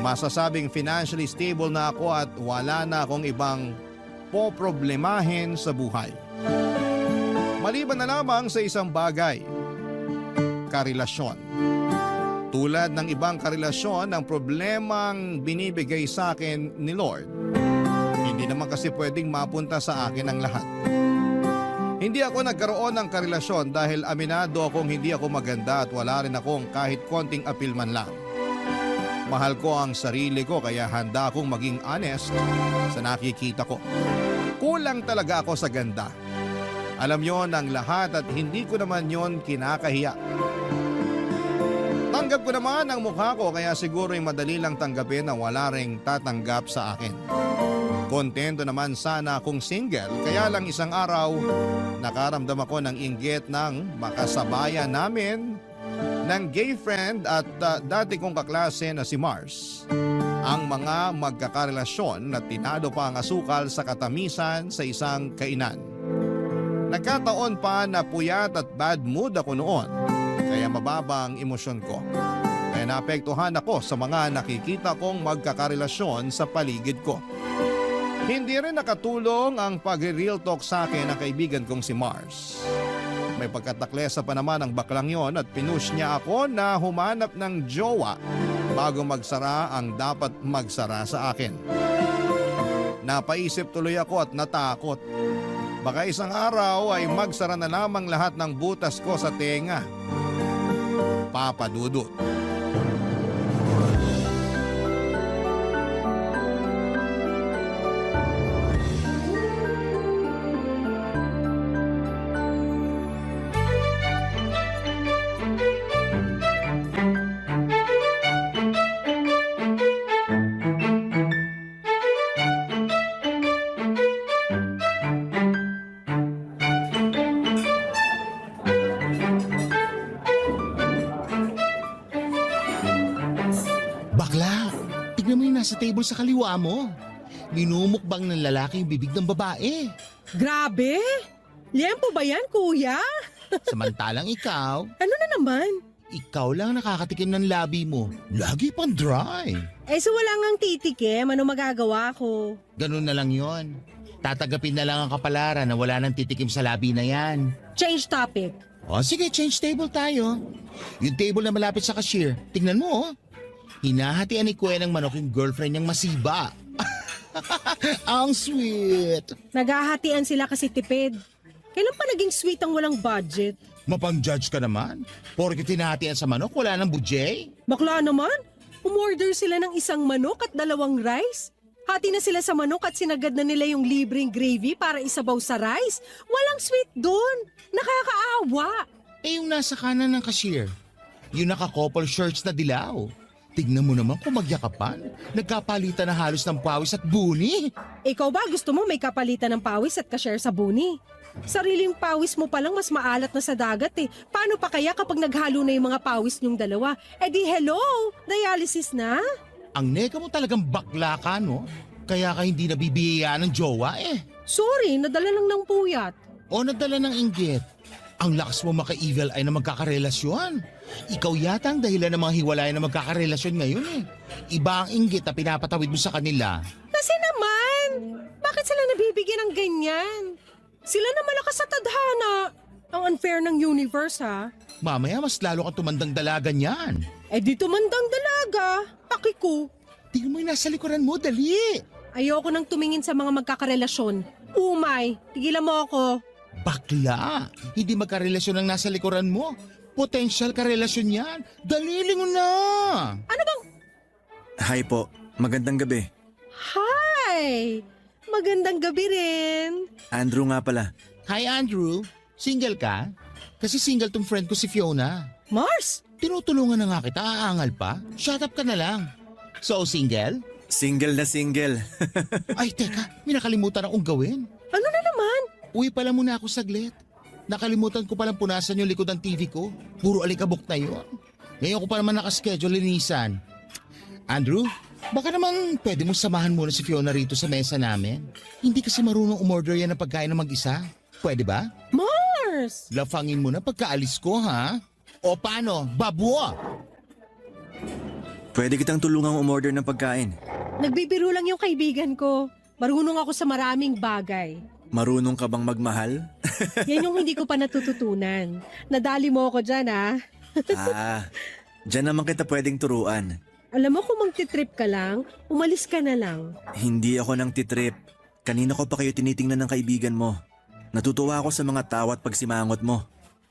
Masasabing financially stable na ako at wala na akong ibang poproblemahin sa buhay. Maliban na lamang sa isang bagay, karelasyon. Tulad ng ibang karelasyon, ang problemang binibigay sa akin ni Lord, hindi naman kasi pwedeng mapunta sa akin ang lahat. Hindi ako nagkaroon ng karelasyon dahil aminado akong hindi ako maganda at wala rin akong kahit konting apil man lang. Mahal ko ang sarili ko kaya handa akong maging honest sa nakikita ko. Kulang talaga ako sa ganda. Alam yon ang lahat at hindi ko naman yon kinakahiya. Tanggap ko naman ang mukha ko kaya siguro'y madali lang tanggapin na wala ring tatanggap sa akin. Kontento naman sana akong single kaya lang isang araw nakaramdam ako ng inggit ng makasabayan namin ng gay friend at dati kong kaklase na si Mars. Ang mga magkakarelasyon na tinalo pa ang asukal sa katamisan sa isang kainan. Nagkataon pa na puyat at bad mood ako noon, kaya mababa ang emosyon ko. Kaya naapektuhan ako sa mga nakikita kong magkakarelasyon sa paligid ko. Hindi rin nakatulong ang pag-real talk sa akin ng kaibigan kong si Mars. May pagkataklesa pa naman ang baklang yon at pinush niya ako na humanap ng jowa bago magsara ang dapat magsara sa akin. Napaisip tuloy ako at natakot. Baka isang araw ay magsara na lamang lahat ng butas ko sa tenga. Papa Dudut. Bakla, tignan mo yung nasa table sa kaliwa mo. Minumukbang ng lalaki yung bibig ng babae. Grabe! Liempo ba yan, kuya? Samantalang ikaw, Ano na naman? ikaw lang nakakatikim ng labi mo. Lagi pang dry. So wala ngang titikim, ano magagawa ko? Ganun na lang yon. Tatagapin na lang ang kapalaran na wala nang titikim sa labi na yan. Change topic. O sige, change table tayo. Yung table na malapit sa cashier, tingnan mo oh. Hinahatian ni Kuya ng manok yung girlfriend niyang masiba. Ang sweet. Naghahatian sila kasi tipid. Kailan pa naging sweet ang walang budget? Mapang-judge ka naman. Porke tinahatian sa manok, wala nang budget. Bakla naman. Umorder sila ng isang manok at 2 rice. Hati na sila sa manok at sinagad na nila yung libreng gravy para isabaw sa rice. Walang sweet doon. Nakakaawa. Eh yung nasa kanan ng cashier, yung naka-couple shirts na dilaw. Tignan mo naman kung magyakapan. Nagkapalitan na halos ng pawis at buni. Ikaw ba gusto mo may kapalitan ng pawis at ka-share sa buni? Sariling pawis mo palang mas maalat na sa dagat eh. Paano pa kaya kapag naghalo na yung mga pawis niyong dalawa? Eh di hello, dialysis na? Ang nega mo talagang bakla ka, no? Kaya ka hindi nabibiyayaan ng jowa eh. Sorry, nadala lang ng puyat. O nadala ng inggit. Ang lakas mo maka-evil eye na magkakarelasyon. Ikaw yata ang dahilan ng mga hiwalayan na magkakarelasyon ngayon eh. Iba ang inggit na pinapatawid mo sa kanila. Kasi naman, bakit sila nabibigyan ng ganyan? Sila na malakas sa tadhana. Ang unfair ng universe ha. Mamaya mas lalo kang tumandang dalaga niyan. Eh di tumandang dalaga. Paki ko. Tingnan mo yung nasa likuran mo, dali. Ayoko nang tumingin sa mga magkakarelasyon. Umay, tigilan mo ako. Bakla, hindi magkarelasyon ang nasa likuran mo. Potential karelasyon yan. Dalili mo na. Ano bang... Hi po, magandang gabi. Hi! Magandang gabi rin. Andrew nga pala. Hi Andrew, single ka? Kasi single tong friend ko si Fiona. Mars! Tinutulungan na nga kita, aangal pa. Shut up ka na lang. So single? Single na single. Ay teka, may nakalimutan akong gawin. Ano na naman? Uwi pala muna ako saglit. Nakalimutan ko palang punasan yung likod ng TV ko. Puro alikabok na yun. Ngayon ko pa naman nakaschedule linisan. Andrew, baka naman pwede mo samahan muna si Fiona rito sa mesa namin. Hindi kasi marunong umorder yan ng pagkain ng mag-isa. Pwede ba? Mars! Lafangin mo na pagkaalis ko, ha? O paano? Babwa! Pwede kitang tulungang umorder ng pagkain. Nagbibiro lang yung kaibigan ko. Marunong ako sa maraming bagay. Marunong ka bang magmahal? Yan yung hindi ko pa natututunan. Nadali mo ako dyan, ha? Diyan naman kita pwedeng turuan. Alam mo kung magtitrip ka lang, umalis ka na lang. Hindi ako nang titrip. Kanina ko pa kayo tinitingnan ng kaibigan mo. Natutuwa ako sa mga tawa at pagsimangot mo.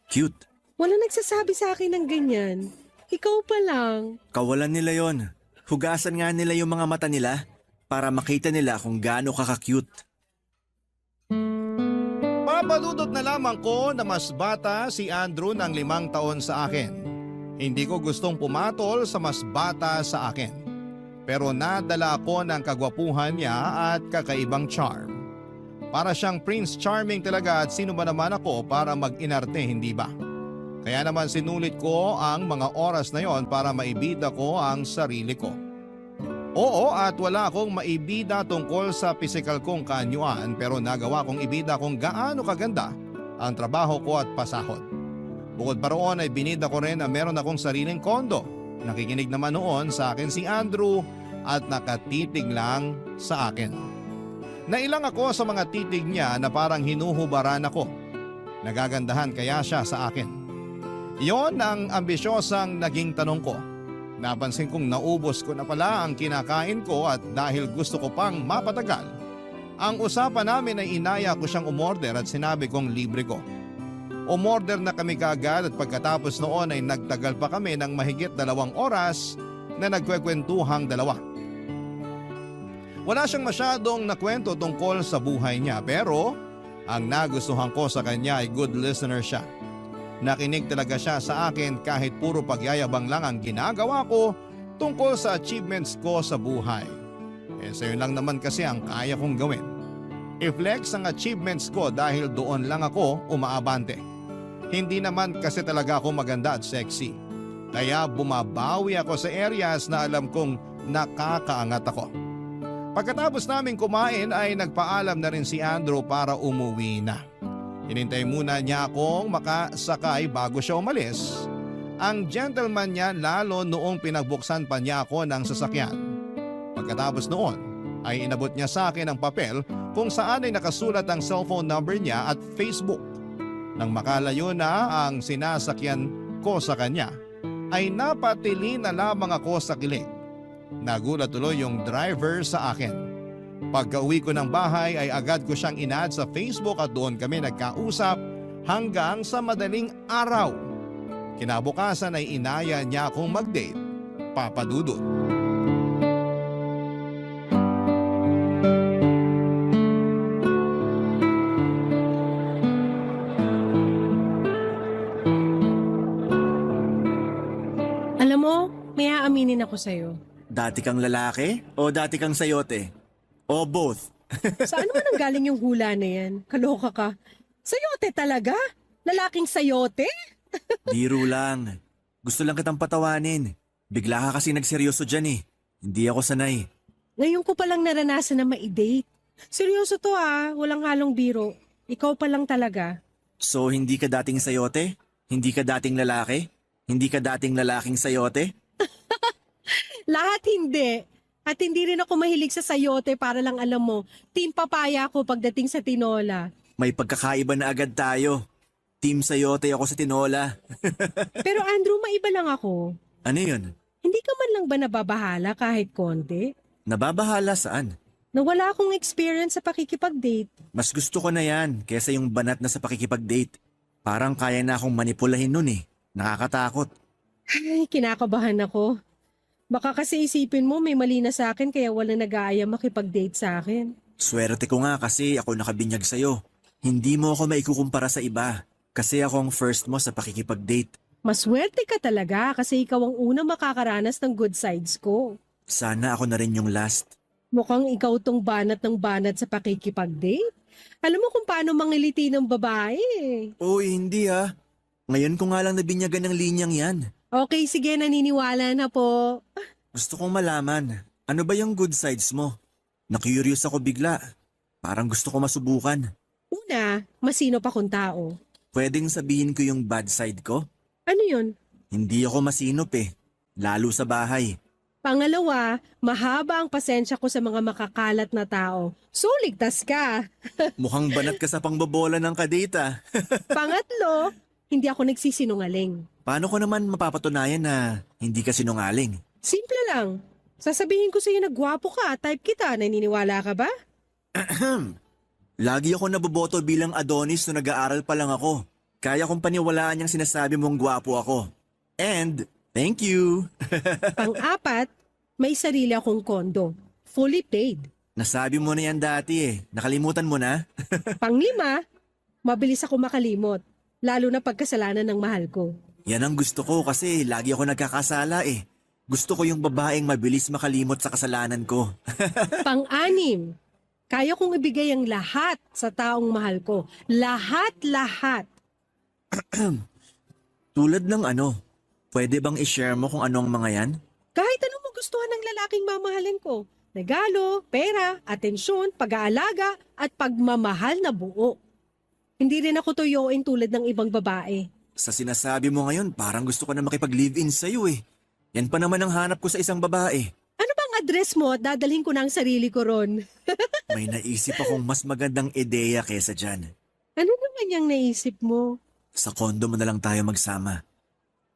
Cute. Wala nagsasabi sa akin ng ganyan. Ikaw pa lang. Kawalan nila yon. Hugasan nga nila yung mga mata nila para makita nila kung gaano ka-cute. Papadudot na lamang ko na mas bata si Andrew ng 5 taon sa akin. Hindi ko gustong pumatol sa mas bata sa akin. Pero nadala ako ng kagwapuhan niya at kakaibang charm. Para siyang Prince Charming talaga at sino ba naman ako para mag-inarte, hindi ba? Kaya naman sinulit ko ang mga oras na yon para maibida ko ang sarili ko. Oo, at wala akong maibida tungkol sa pisikal kong kaanyuan pero nagawa kong ibida kung gaano kaganda ang trabaho ko at pasahod. Bukod pa roon ay binida ko rin na meron akong sariling kondo. Nakikinig naman noon sa akin si Andrew at nakatitig lang sa akin. Nailang ako sa mga titig niya na parang hinuhubaran ako. Nagagandahan kaya siya sa akin. Iyon ang ambisyosang naging tanong ko. Napansin kong naubos ko na pala ang kinakain ko at dahil gusto ko pang mapatagal, ang usapan namin ay inaya ko siyang umorder at sinabi kong libre ko. Umorder na kami kaagad at pagkatapos noon ay nagtagal pa kami ng mahigit 2 oras na nagkwekwentuhang dalawa. Wala siyang masyadong nakwento tungkol sa buhay niya pero ang nagustuhan ko sa kanya ay good listener siya. Nakinig talaga siya sa akin kahit puro pagyayabang lang ang ginagawa ko tungkol sa achievements ko sa buhay. Sayo lang naman kasi ang kaya kong gawin. I-flex ang achievements ko dahil doon lang ako umaabante. Hindi naman kasi talaga ako maganda at sexy. Kaya bumabawi ako sa areas na alam kong nakakaangat ako. Pagkatapos namin kumain ay nagpaalam na rin si Andrew para umuwi na. Hinintay muna niya akong makasakay bago siya umalis. Ang gentleman niya lalo noong pinagbuksan pa niya ako ng sasakyan. Pagkatapos noon ay inabot niya sa akin ang papel kung saan ay nakasulat ang cellphone number niya at Facebook. Nang makalayo na ang sinasakyan ko sa kanya, ay napatili na lamang ako sa kilig. Nagulat tuloy yung driver sa akin. Pagka-uwi ko ng bahay ay agad ko siyang in-add sa Facebook at doon kami nagkausap hanggang sa madaling araw. Kinabukasan ay inaya niya akong mag-date Papa Dudut. Alam mo, may aaminin ako sa'yo. Dati kang lalaki o dati kang sayote? O both? Saan naman ang galing yung hula na yan? Kaloka ka. Sayote talaga? Lalaking sayote? Biro lang. Gusto lang kitang patawanin. Bigla ka kasi nagseryoso dyan eh. Hindi ako sanay. Ngayon ko palang naranasan na ma-date. Seryoso to walang halong biro. Ikaw pa lang talaga. So hindi ka dating sayote? Hindi ka dating lalaki? Hindi ka dating lalaking sayote? Lahat hindi. At hindi rin ako mahilig sa sayote para lang alam mo, team papaya ako pagdating sa tinola. May pagkakaiba na agad tayo. Team sayote ako sa tinola. Pero Andrew, maiba lang ako. Ano yun? Hindi ka man lang ba nababahala kahit konti? Nababahala saan? Na wala akong experience sa pakikipag-date. Mas gusto ko na yan kesa yung banat na sa pakikipag-date. Parang kaya na akong manipulahin nun eh. Nakakatakot. Ay, kinakabahan ako. Baka kasi isipin mo may mali na sa akin kaya wala nag-aaya makipag-date sa akin. Swerte ko nga kasi ako nakabinyag sa'yo. Hindi mo ako maikukumpara sa iba. Kasi ako ang first mo sa pakikipag-date. Maswerte ka talaga kasi ikaw ang unang makakaranas ng good sides ko. Sana ako na rin yung last. Mukhang ikaw tong banat ng banat sa pakikipag-date. Alam mo kung paano mangiliti ng babae. Uy, hindi ha. Ngayon ko nga lang nabinyagan ng linyang yan. Okay, sige, naniniwala na po. Gusto kong malaman, ano ba yung good sides mo? Na-curious ako bigla. Parang gusto ko masubukan. Una, masinop akong tao. Pwedeng sabihin ko yung bad side ko? Ano yun? Hindi ako masinop eh. Lalo sa bahay. Pangalawa, mahaba ang pasensya ko sa mga makakalat na tao. So, ligtas ka. Mukhang banat ka sa pangbobola ng kadita. Pangatlo, hindi ako nagsisinungaling. Paano ko naman mapapatunayan na hindi ka sinungaling? Simple lang. Sasabihin ko sa'yo na gwapo ka, type kita, naniniwala ka ba? Lagi ako naboboto bilang Adonis nung nag-aaral pa lang ako. Kaya kong paniwalaan yung sinasabi mong gwapo ako. And, thank you. Pang-apat, may sarili akong kondo. Fully paid. Nasabi mo na yan dati eh. Nakalimutan mo na? Pang-lima, mabilis ako makalimot. Lalo na pagkasalanan ng mahal ko. Yan ang gusto ko kasi lagi ako nagkakasala eh. Gusto ko yung babaeng mabilis makalimot sa kasalanan ko. Pang-anim, kaya kong ibigay ang lahat sa taong mahal ko. Lahat-lahat. Tulad ng ano? Pwede bang i-share mo kung ano ang mga yan? Kahit anong magustuhan ng lalaking mamahalin ko. Regalo, pera, atensyon, pag-aalaga, at pagmamahal na buo. Hindi rin ako tuyoin tulad ng ibang babae. Sa sinasabi mo ngayon, parang gusto ko na makipag-live-in sa'yo eh. Yan pa naman ang hanap ko sa isang babae. Ano bang address mo at dadalhin ko na ang sarili ko ron? May naisip akong mas magandang ideya kesa dyan. Ano naman yung naisip mo? Sa kondo mo na lang tayo magsama.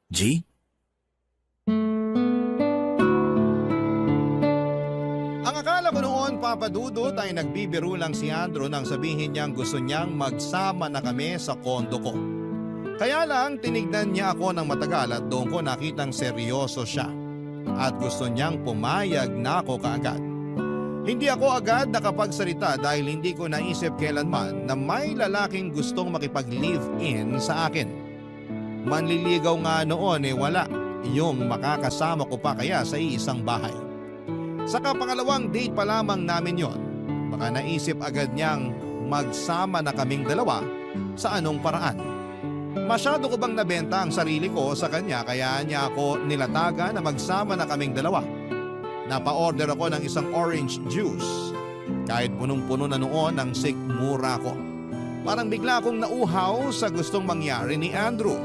G? Ang akala ko noon, Papa Dudut, ay nagbibiro lang si Andrew nang sabihin niyang gusto niyang magsama na kami sa kondo ko. Kaya lang tinignan niya ako ng matagal at doon ko nakitang seryoso siya at gusto niyang pumayag na ako kaagad. Hindi ako agad nakapagsalita dahil hindi ko naisip kailanman na may lalaking gustong makipag-live-in sa akin. Manliligaw nga noon wala yung makakasama ko pa kaya sa iisang bahay. Saka pangalawang date pa lamang namin yon. Baka naisip agad niyang magsama na kaming dalawa sa anong paraan. Masyado ko bang nabenta ang sarili ko sa kanya kaya niya ako nilataga na magsama na kaming dalawa. Napa-order ako ng isang orange juice. Kahit punong-puno na noon ang sikmura ko. Parang bigla akong nauhaw sa gustong mangyari ni Andrew.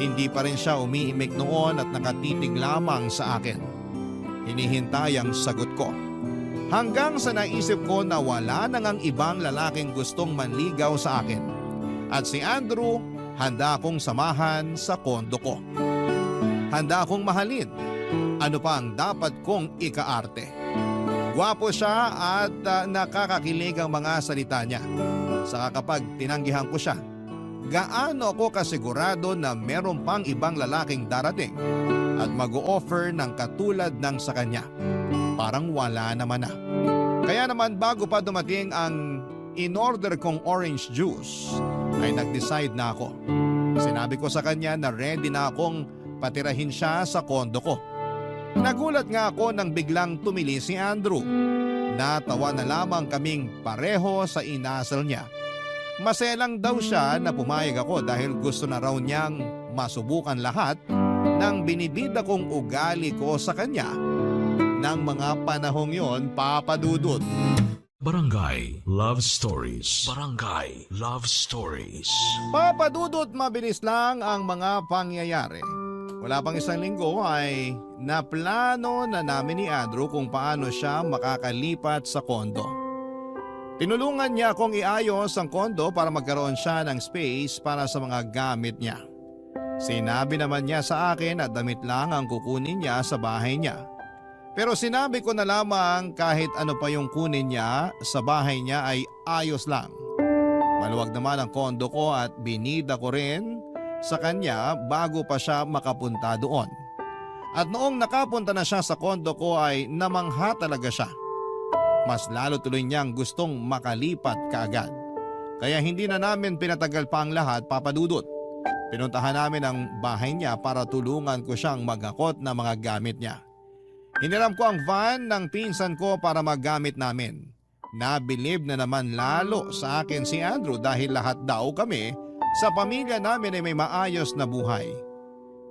Hindi pa rin siya umiimik noon at nakatitig lamang sa akin. Hinihintay ang sagot ko. Hanggang sa naisip ko na wala nang ang ibang lalaking gustong manligaw sa akin. At si Andrew, handa akong samahan sa kondo ko. Handa akong mahalin. Ano pa ang dapat kong ikaarte? Gwapo siya at nakakakilig ang mga salita niya. Saka kapag tinanggihan ko siya, gaano ako kasigurado na meron pang ibang lalaking darating? at mag-o-offer ng katulad ng sa kanya. Parang wala naman na. Kaya naman bago pa dumating ang in-order kong orange juice, ay nag-decide na ako. Sinabi ko sa kanya na ready na akong patirahin siya sa kondo ko. Nagulat nga ako nang biglang tumili si Andrew. Natawa na lamang kaming pareho sa inasal niya. Masaya lang daw siya na pumayag ako dahil gusto na raw niyang masubukan lahat ng binibida kong ugali ko sa kanya ng mga panahong yon, Papa Dudut. Barangay Love Stories. Barangay Love Stories. Papa Dudut, mabilis lang ang mga pangyayari. Wala pang isang linggo ay naplano na namin ni Andrew kung paano siya makakalipat sa kondo. Tinulungan niya akong iayos ang kondo para magkaroon siya ng space para sa mga gamit niya. Sinabi naman niya sa akin na damit lang ang kukunin niya sa bahay niya. Pero sinabi ko na lamang kahit ano pa yung kunin niya sa bahay niya ay ayos lang. Maluwag naman ang kondo ko at binida ko rin sa kanya bago pa siya makapunta doon. At noong nakapunta na siya sa kondo ko ay namangha talaga siya. Mas lalo tuloy niyang gustong makalipat kaagad. Kaya hindi na namin pinatagal pa ang lahat, Papa Dudut. Pinuntahan namin ang bahay niya para tulungan ko siyang maghakot ng mga gamit niya. Hiniram ko ang van ng pinsan ko para maggamit namin. Nabilib na naman lalo sa akin si Andrew dahil lahat daw kami sa pamilya namin ay may maayos na buhay.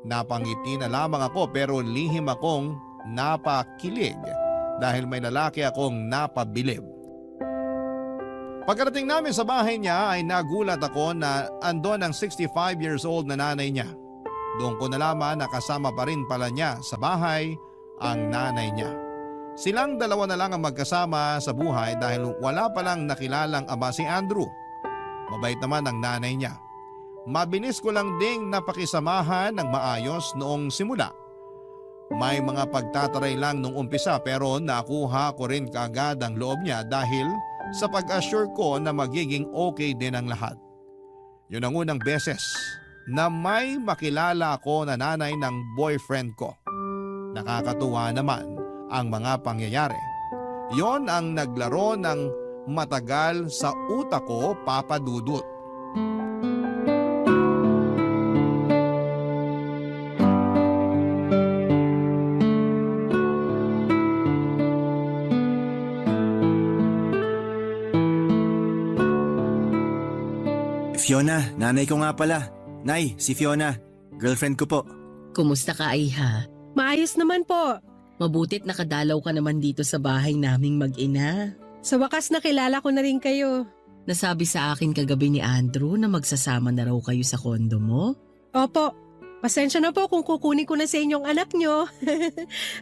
Napangiti na lamang ako pero lihim akong napakilig dahil may lalaki akong napabilib. Pagkarating namin sa bahay niya ay nagulat ako na andon ang 65 years old na nanay niya. Doon ko nalaman na kasama pa rin pala niya sa bahay ang nanay niya. Silang dalawa na lang ang magkasama sa buhay dahil wala palang nakilalang ama si Andrew. Mabait naman ang nanay niya. Mabilis ko lang ding napakisamahan ng maayos noong simula. May mga pagtataray lang nung umpisa pero nakuha ko rin kaagad ang loob niya dahil sa pag-assure ko na magiging okay din ang lahat. Yun ang unang beses na may makilala ako na nanay ng boyfriend ko. Nakakatuwa naman ang mga pangyayari. Yon ang naglaro ng matagal sa utak ko, Papa Dudut. Fiona, nanay ko nga pala. Nay, si Fiona. Girlfriend ko po. Kumusta ka, Iha? Maayos naman po. Mabutit nakadalaw ka naman dito sa bahay naming mag-ina. Sa wakas nakilala ko na rin kayo. Nasabi sa akin kagabi ni Andrew na magsasama na raw kayo sa kondo mo. Opo, pasensya na po kung kukunin ko na sa inyong anak nyo.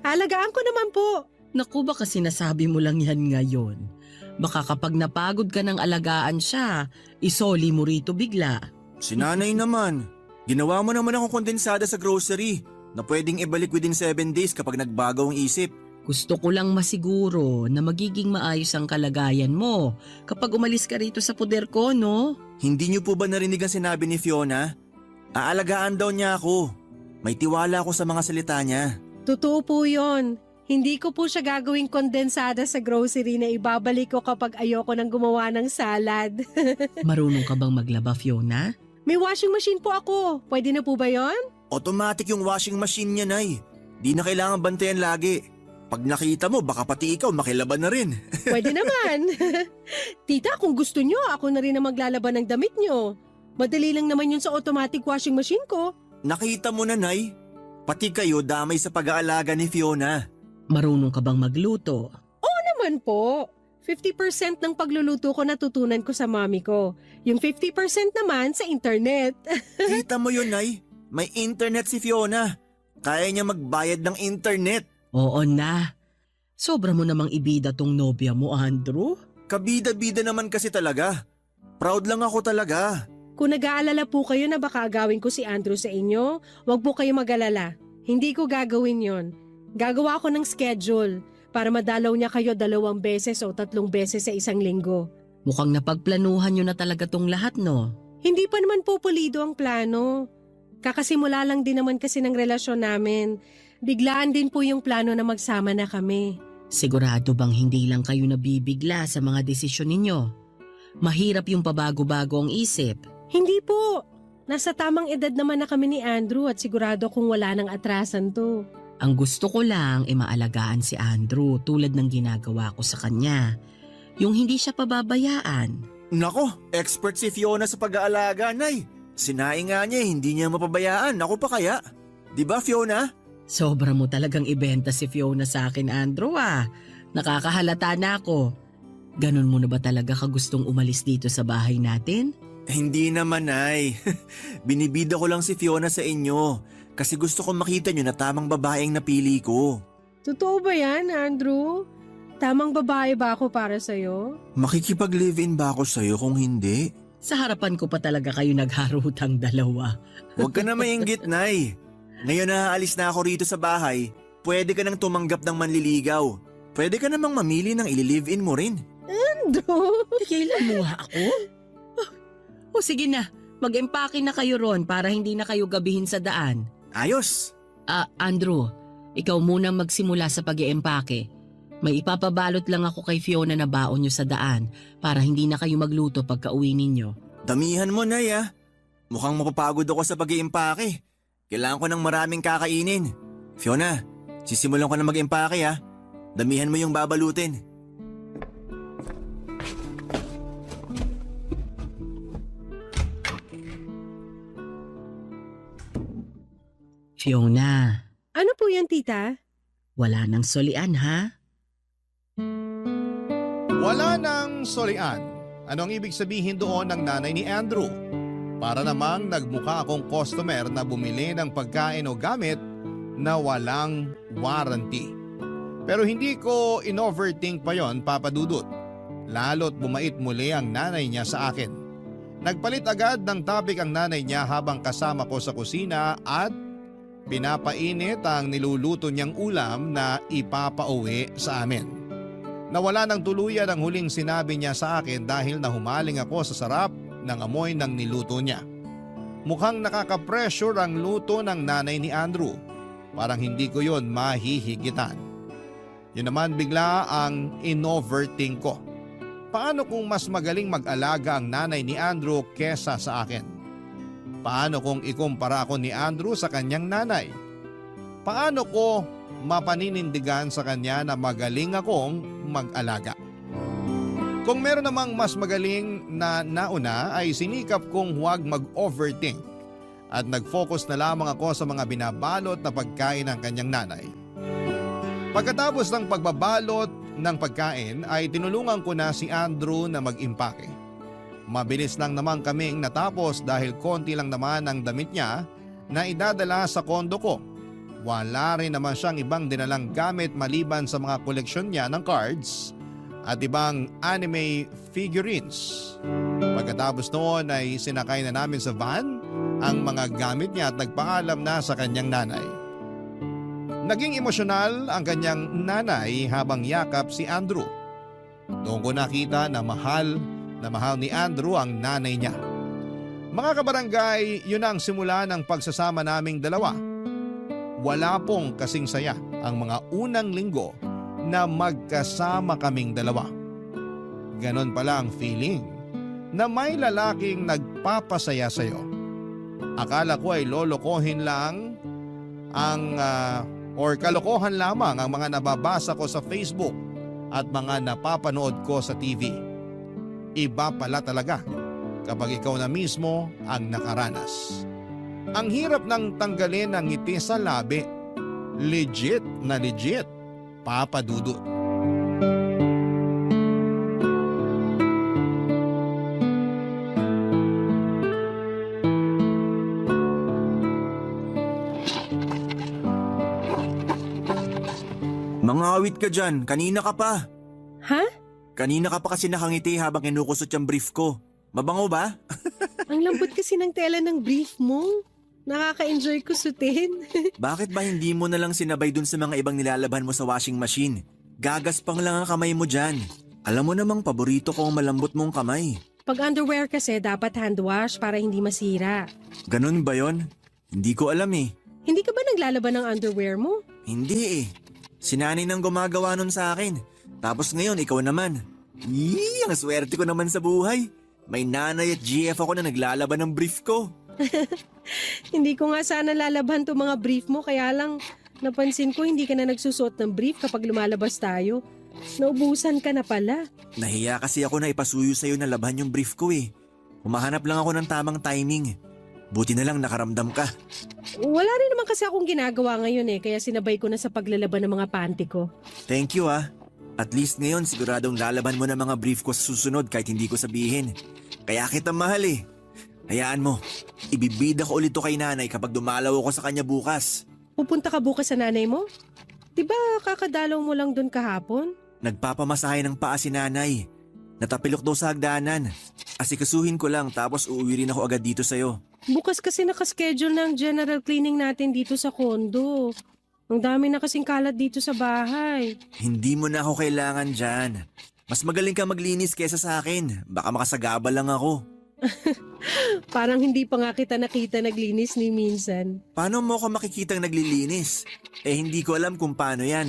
Alagaan ko naman po. Naku, baka sinasabi mo lang yan ngayon. Baka kapag napagod ka ng alagaan siya, isoli mo rito bigla. Si nanay naman. Ginawa mo naman akong kondensada sa grocery na pwedeng ibalik within 7 days kapag nagbago ang isip. Gusto ko lang masiguro na magiging maayos ang kalagayan mo kapag umalis ka rito sa poder ko, no? Hindi niyo po ba narinig ang sinabi ni Fiona? Aalagaan daw niya ako. May tiwala ako sa mga salita niya. Totoo po yon. Hindi ko po siya gagawing kondensada sa grocery na ibabalik ko kapag ayoko nang gumawa ng salad. Marunong ka bang maglaba, Fiona? May washing machine po ako. Pwede na po ba yon? Automatic yung washing machine niya, Nay. Di na kailangan bantayan lagi. Pag nakita mo, baka pati ikaw makilaban na rin. Pwede naman. Tita, kung gusto nyo, ako na rin ang maglalaban ng damit nyo. Madali lang naman yun sa automatic washing machine ko. Nakita mo na, Nay. Pati kayo damay sa pag-aalaga ni Fiona. Marunong ka bang magluto? Naman po. 50% ng pagluluto ko natutunan ko sa mami ko. Yung 50% naman sa internet. Kita mo yun, Nay. May internet si Fiona. Kaya niya magbayad ng internet. Oo na. Sobra mo namang ibida tong nobya mo, Andrew. Kabida-bida naman kasi talaga. Proud lang ako talaga. Kung nag-aalala po kayo na baka agawin ko si Andrew sa inyo, wag po kayo mag-alala. Hindi ko gagawin yon. Gagawa ako ng schedule para madalaw niya kayo 2 beses o 3 beses sa isang linggo. Mukhang napagplanuhan nyo na talaga tong lahat, no? Hindi pa naman po pulido ang plano. Kakasimula lang din naman kasi ng relasyon namin. Biglaan din po yung plano na magsama na kami. Sigurado bang hindi lang kayo nabibigla sa mga desisyon ninyo? Mahirap yung pabago-bago ang isip. Hindi po. Nasa tamang edad naman na kami ni Andrew at sigurado kung wala nang atrasan to. Ang gusto ko lang ay maalagaan si Andrew tulad ng ginagawa ko sa kanya. Yung hindi siya pababayaan. Nako, expert si Fiona sa pag-aalaga, Nay. Sinaing nga niya, hindi niya mapabayaan. Ako pa kaya? Di ba, Fiona? Sobra mo talagang ibenta si Fiona sa akin, Andrew ah. Nakakahalata na ako. Ganon mo na ba talaga kagustong umalis dito sa bahay natin? Hindi naman, Nay. Binibida ko lang si Fiona sa inyo. Kasi gusto ko makita niyo na tamang babaeng napili ko. Totoo ba yan, Andrew? Tamang babae ba ako para sa'yo? Makikipag-live-in ba ako sa'yo kung hindi? Sa harapan ko pa talaga kayo nagharutang dalawa. Huwag ka na mainggit, Nay. Ngayon na aalis na ako rito sa bahay, pwede ka nang tumanggap ng manliligaw. Pwede ka namang mamili ng ili-live-in mo rin. Andrew? Tigilan mo nga ako? O sige na, mag-empake na kayo ron para hindi na kayo gabihin sa daan. Ayos! Andrew, ikaw muna magsimula sa pag-iempake. May ipapabalot lang ako kay Fiona na baon nyo sa daan para hindi na kayo magluto pagka uwi ninyo. Damihan mo, Nay ah. Mukhang mapapagod ako sa pag-iimpake. Kailangan ko ng maraming kakainin. Fiona, sisimulan ko na mag-impake ah. Damihan mo yung babalutin. Fiona, Ano po yan, tita? wala nang solian ha? Wala nang solian. Ano ang ibig sabihin doon ng nanay ni Andrew? Para namang nagmukha akong customer na bumili ng pagkain o gamit na walang warranty. Pero hindi ko in-overthink pa yon, Papa Dudut. Lalo't bumait muli ang nanay niya sa akin. Nagpalit agad ng topic ang nanay niya habang kasama ko sa kusina at pinapainit ang niluluto niyang ulam na ipapauwi sa amin. Nawala ng tuluyan ang huling sinabi niya sa akin dahil nahumaling ako sa sarap ng amoy ng niluto niya. Mukhang nakaka-pressure ang luto ng nanay ni Andrew. Parang hindi ko yon mahihigitan. Yun naman bigla ang in-overthink ko. Paano kung mas magaling mag-alaga ang nanay ni Andrew kesa sa akin? Paano kung ikumpara ko ni Andrew sa kanyang nanay? Paano ko mapaninindigan sa kanya na magaling akong mag-alaga? Kung meron namang mas magaling na nauna ay sinikap kong huwag mag-overthink at nag-focus na lamang ako sa mga binabalot na pagkain ng kanyang nanay. Pagkatapos ng pagbabalot ng pagkain ay tinulungan ko na si Andrew na mag-impake. Mabilis lang naman kaming natapos dahil konti lang naman ang damit niya na idadala sa kondo ko. Wala rin naman siyang ibang dinalang gamit maliban sa mga koleksyon niya ng cards at ibang anime figurines. Pagkatapos noon ay sinakay na namin sa van ang mga gamit niya at nagpaalam na sa kanyang nanay. Naging emosyonal ang kanyang nanay habang yakap si Andrew. Doon ko nakita na mahal ni Andrew ang nanay niya. Mga kabarangay, yun ang simula ng pagsasama naming dalawa. Wala pong kasing saya ang mga unang linggo na magkasama kaming dalawa. Ganon pala ang feeling na may lalaking nagpapasaya sa'yo. Akala ko ay lolokohin lang kalokohan lamang ang mga nababasa ko sa Facebook at mga napapanood ko sa TV. Iba pala talaga kapag ikaw na mismo ang nakaranas. Ang hirap nang tanggalin ang ngiti sa labi. Legit na legit, Papa Dudut. Mangawit ka dyan, kanina ka pa. Ha? Kanina ka pa kasi nakangiti habang kinukusot yung brief ko. Mabango ba? Ang lambot kasi ng tela ng brief mo. Nakaka-enjoy kusutin. Bakit ba hindi mo na lang sinabay dun sa mga ibang nilalaban mo sa washing machine? Gagaspang lang ang kamay mo dyan. Alam mo namang paborito ko ang malambot mong kamay. Pag underwear kasi dapat hand wash para hindi masira. Ganun ba yon? Hindi ko alam eh. Hindi ka ba naglalaban ng underwear mo? Hindi eh. Si nanay nang gumagawa nun sa akin. Tapos ngayon, ikaw naman. Yee, ang swerte ko naman sa buhay. May nanay at GF ako na naglalaban ng brief ko. Hindi ko nga sana lalaban to mga brief mo, kaya lang napansin ko hindi ka na nagsusuot ng brief kapag lumalabas tayo. Naubusan ka na pala. Nahiya kasi ako na ipasuyo sa'yo na laban yung brief ko eh. Humahanap lang ako ng tamang timing. Buti na lang nakaramdam ka. Wala rin naman kasi akong ginagawa ngayon kaya sinabay ko na sa paglalaban ng mga panty ko. Thank you ah. At least ngayon siguradong lalaban mo na mga brief ko sa susunod kahit hindi ko sabihin. Kaya kita mahal eh. Hayaan mo, ibibida ko ulit to kay nanay kapag dumalaw ako sa kanya bukas. Pupunta ka bukas sa nanay mo? Diba kakadalaw mo lang doon kahapon? Nagpapamasahe ng paa si nanay. Natapilok daw sa hagdanan. Asikasuhin ko lang tapos uuwi rin ako agad dito sa'yo. Bukas kasi nakaschedule ng general cleaning natin dito sa kondo. Ang dami na kasing kalat dito sa bahay. Hindi mo na ako kailangan dyan. Mas magaling ka maglinis kesa sa akin. Baka makasagaba lang ako. Parang hindi pa nga kita nakita naglinis ni minsan. Paano mo ako makikitang naglilinis? Eh hindi ko alam kung paano yan.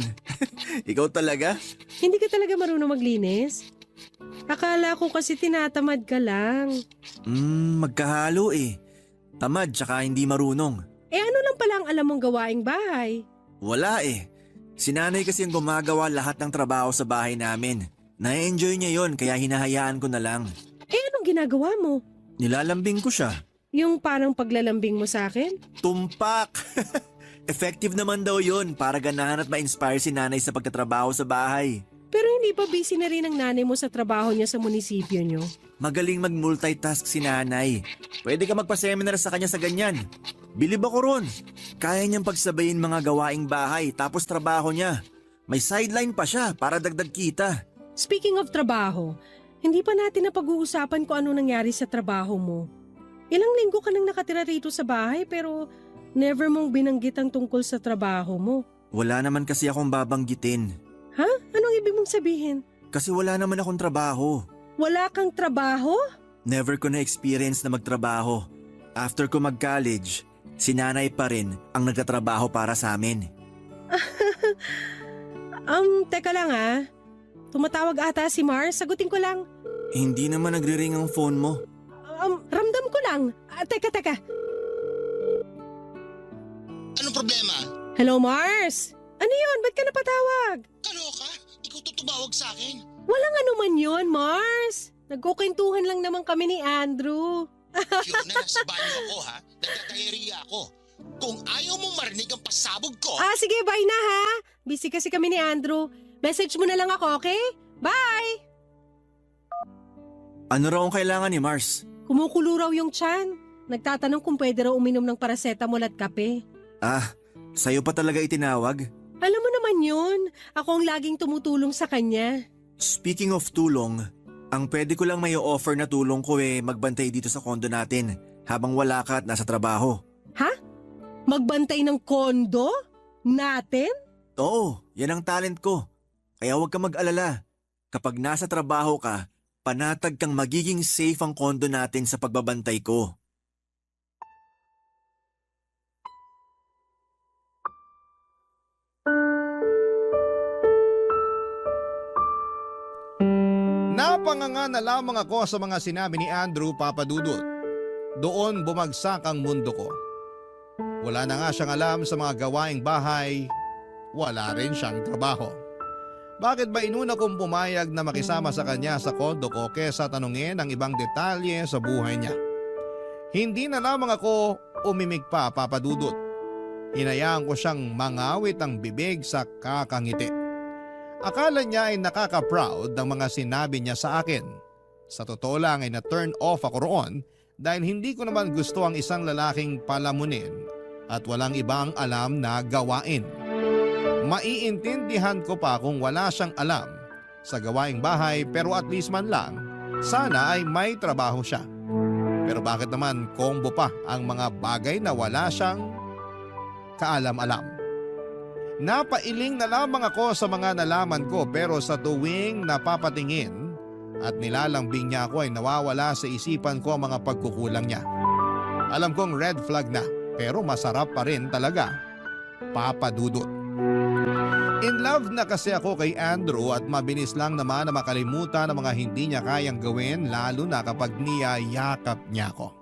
Ikaw talaga? Hindi ka talaga marunong maglinis? Akala ko kasi tinatamad ka lang. Magkahalo eh. Tamad tsaka hindi marunong. Eh ano lang pala ang alam mong gawaing bahay? Wala eh. Si nanay kasi ang gumagawa lahat ng trabaho sa bahay namin. Na-enjoy niya yon kaya hinahayaan ko na lang. Eh anong ginagawa mo? Nilalambing ko siya. Yung parang paglalambing mo sa akin? Tumpak! Effective naman daw yon para ganahan at ma-inspire si nanay sa pagtatrabaho sa bahay. Pero hindi pa busy na rin ang nanay mo sa trabaho niya sa munisipyo niyo? Magaling mag-multitask si nanay. Pwede ka magpa-seminar sa kanya sa ganyan. Bilib ako ron. Kaya niyang pagsabayin mga gawaing bahay tapos trabaho niya. May sideline pa siya para dagdag kita. Speaking of trabaho, hindi pa natin napag-uusapan kung ano nangyari sa trabaho mo. Ilang linggo ka nang nakatira rito sa bahay pero never mong binanggit ang tungkol sa trabaho mo. Wala naman kasi akong babanggitin. Ha? Anong ibig mong sabihin? Kasi wala naman akong trabaho. Wala kang trabaho? Never ko na-experience na magtrabaho. After ko mag-college, si nanay pa rin ang nagtatrabaho para sa amin. Teka lang Tumatawag ata si Mars. Sagutin ko lang. Hindi naman nagre-ring ang phone mo. Ramdam ko lang. Teka. Anong problema? Hello, Mars? Ano yun? Ba't ka napatawag? Kaloka? Ikaw to tumawag sa akin? Walang anuman yun, Mars. Nagkukwentuhan lang naman kami ni Andrew. Fiona, nasa banyo ako ha. Nagkakayariya ako. Kung ayaw mong marinig ang pasabog ko... Sige, bye na ha. Busy kasi kami ni Andrew. Message mo na lang ako, okay? Bye! Ano raw ang kailangan ni Mars? Kumukulo raw yung tiyan. Nagtatanong kung pwede raw uminom ng paracetamol at kape. Sa'yo pa talaga itinawag? Alam mo naman yun. Ako ang laging tumutulong sa kanya. Speaking of tulong, ang pwede ko lang may offer na tulong ko magbantay dito sa kondo natin habang wala ka at nasa trabaho. Ha? Magbantay ng kondo? Natin? Oo, yan ang talent ko. Kaya huwag ka mag-alala. Kapag nasa trabaho ka, panatag kang magiging safe ang kondo natin sa pagbabantay ko. Napanganga na lamang ako sa mga sinabi ni Andrew, Papa Dudut. Doon bumagsak ang mundo ko. Wala na nga siyang alam sa mga gawaing bahay, wala rin siyang trabaho. Bakit ba inuna kong pumayag na makisama sa kanya sa kondo ko kesa tanungin ang ibang detalye sa buhay niya? Hindi na lamang ako umimik pa, Papa Dudut. Hinayaan ko siyang mangawit ang bibig sa kakangiti. Akala niya ay nakaka-proud ng mga sinabi niya sa akin. Sa totoo lang ay na-turn off ako roon dahil hindi ko naman gusto ang isang lalaking palamunin at walang ibang alam na gawain. Maiintindihan ko pa kung wala siyang alam sa gawaing bahay pero at least man lang sana ay may trabaho siya. Pero bakit naman combo pa ang mga bagay na wala siyang kaalam-alam? Napailing na lamang ako sa mga nalaman ko pero sa tuwing napapatingin at nilalambing niya ako ay nawawala sa isipan ko ang mga pagkukulang niya. Alam kong red flag na pero masarap pa rin talaga. Papa Dudut. In love na kasi ako kay Andrew at mabilis lang naman na makalimutan ang mga hindi niya kayang gawin lalo na kapag niyayakap niya ako.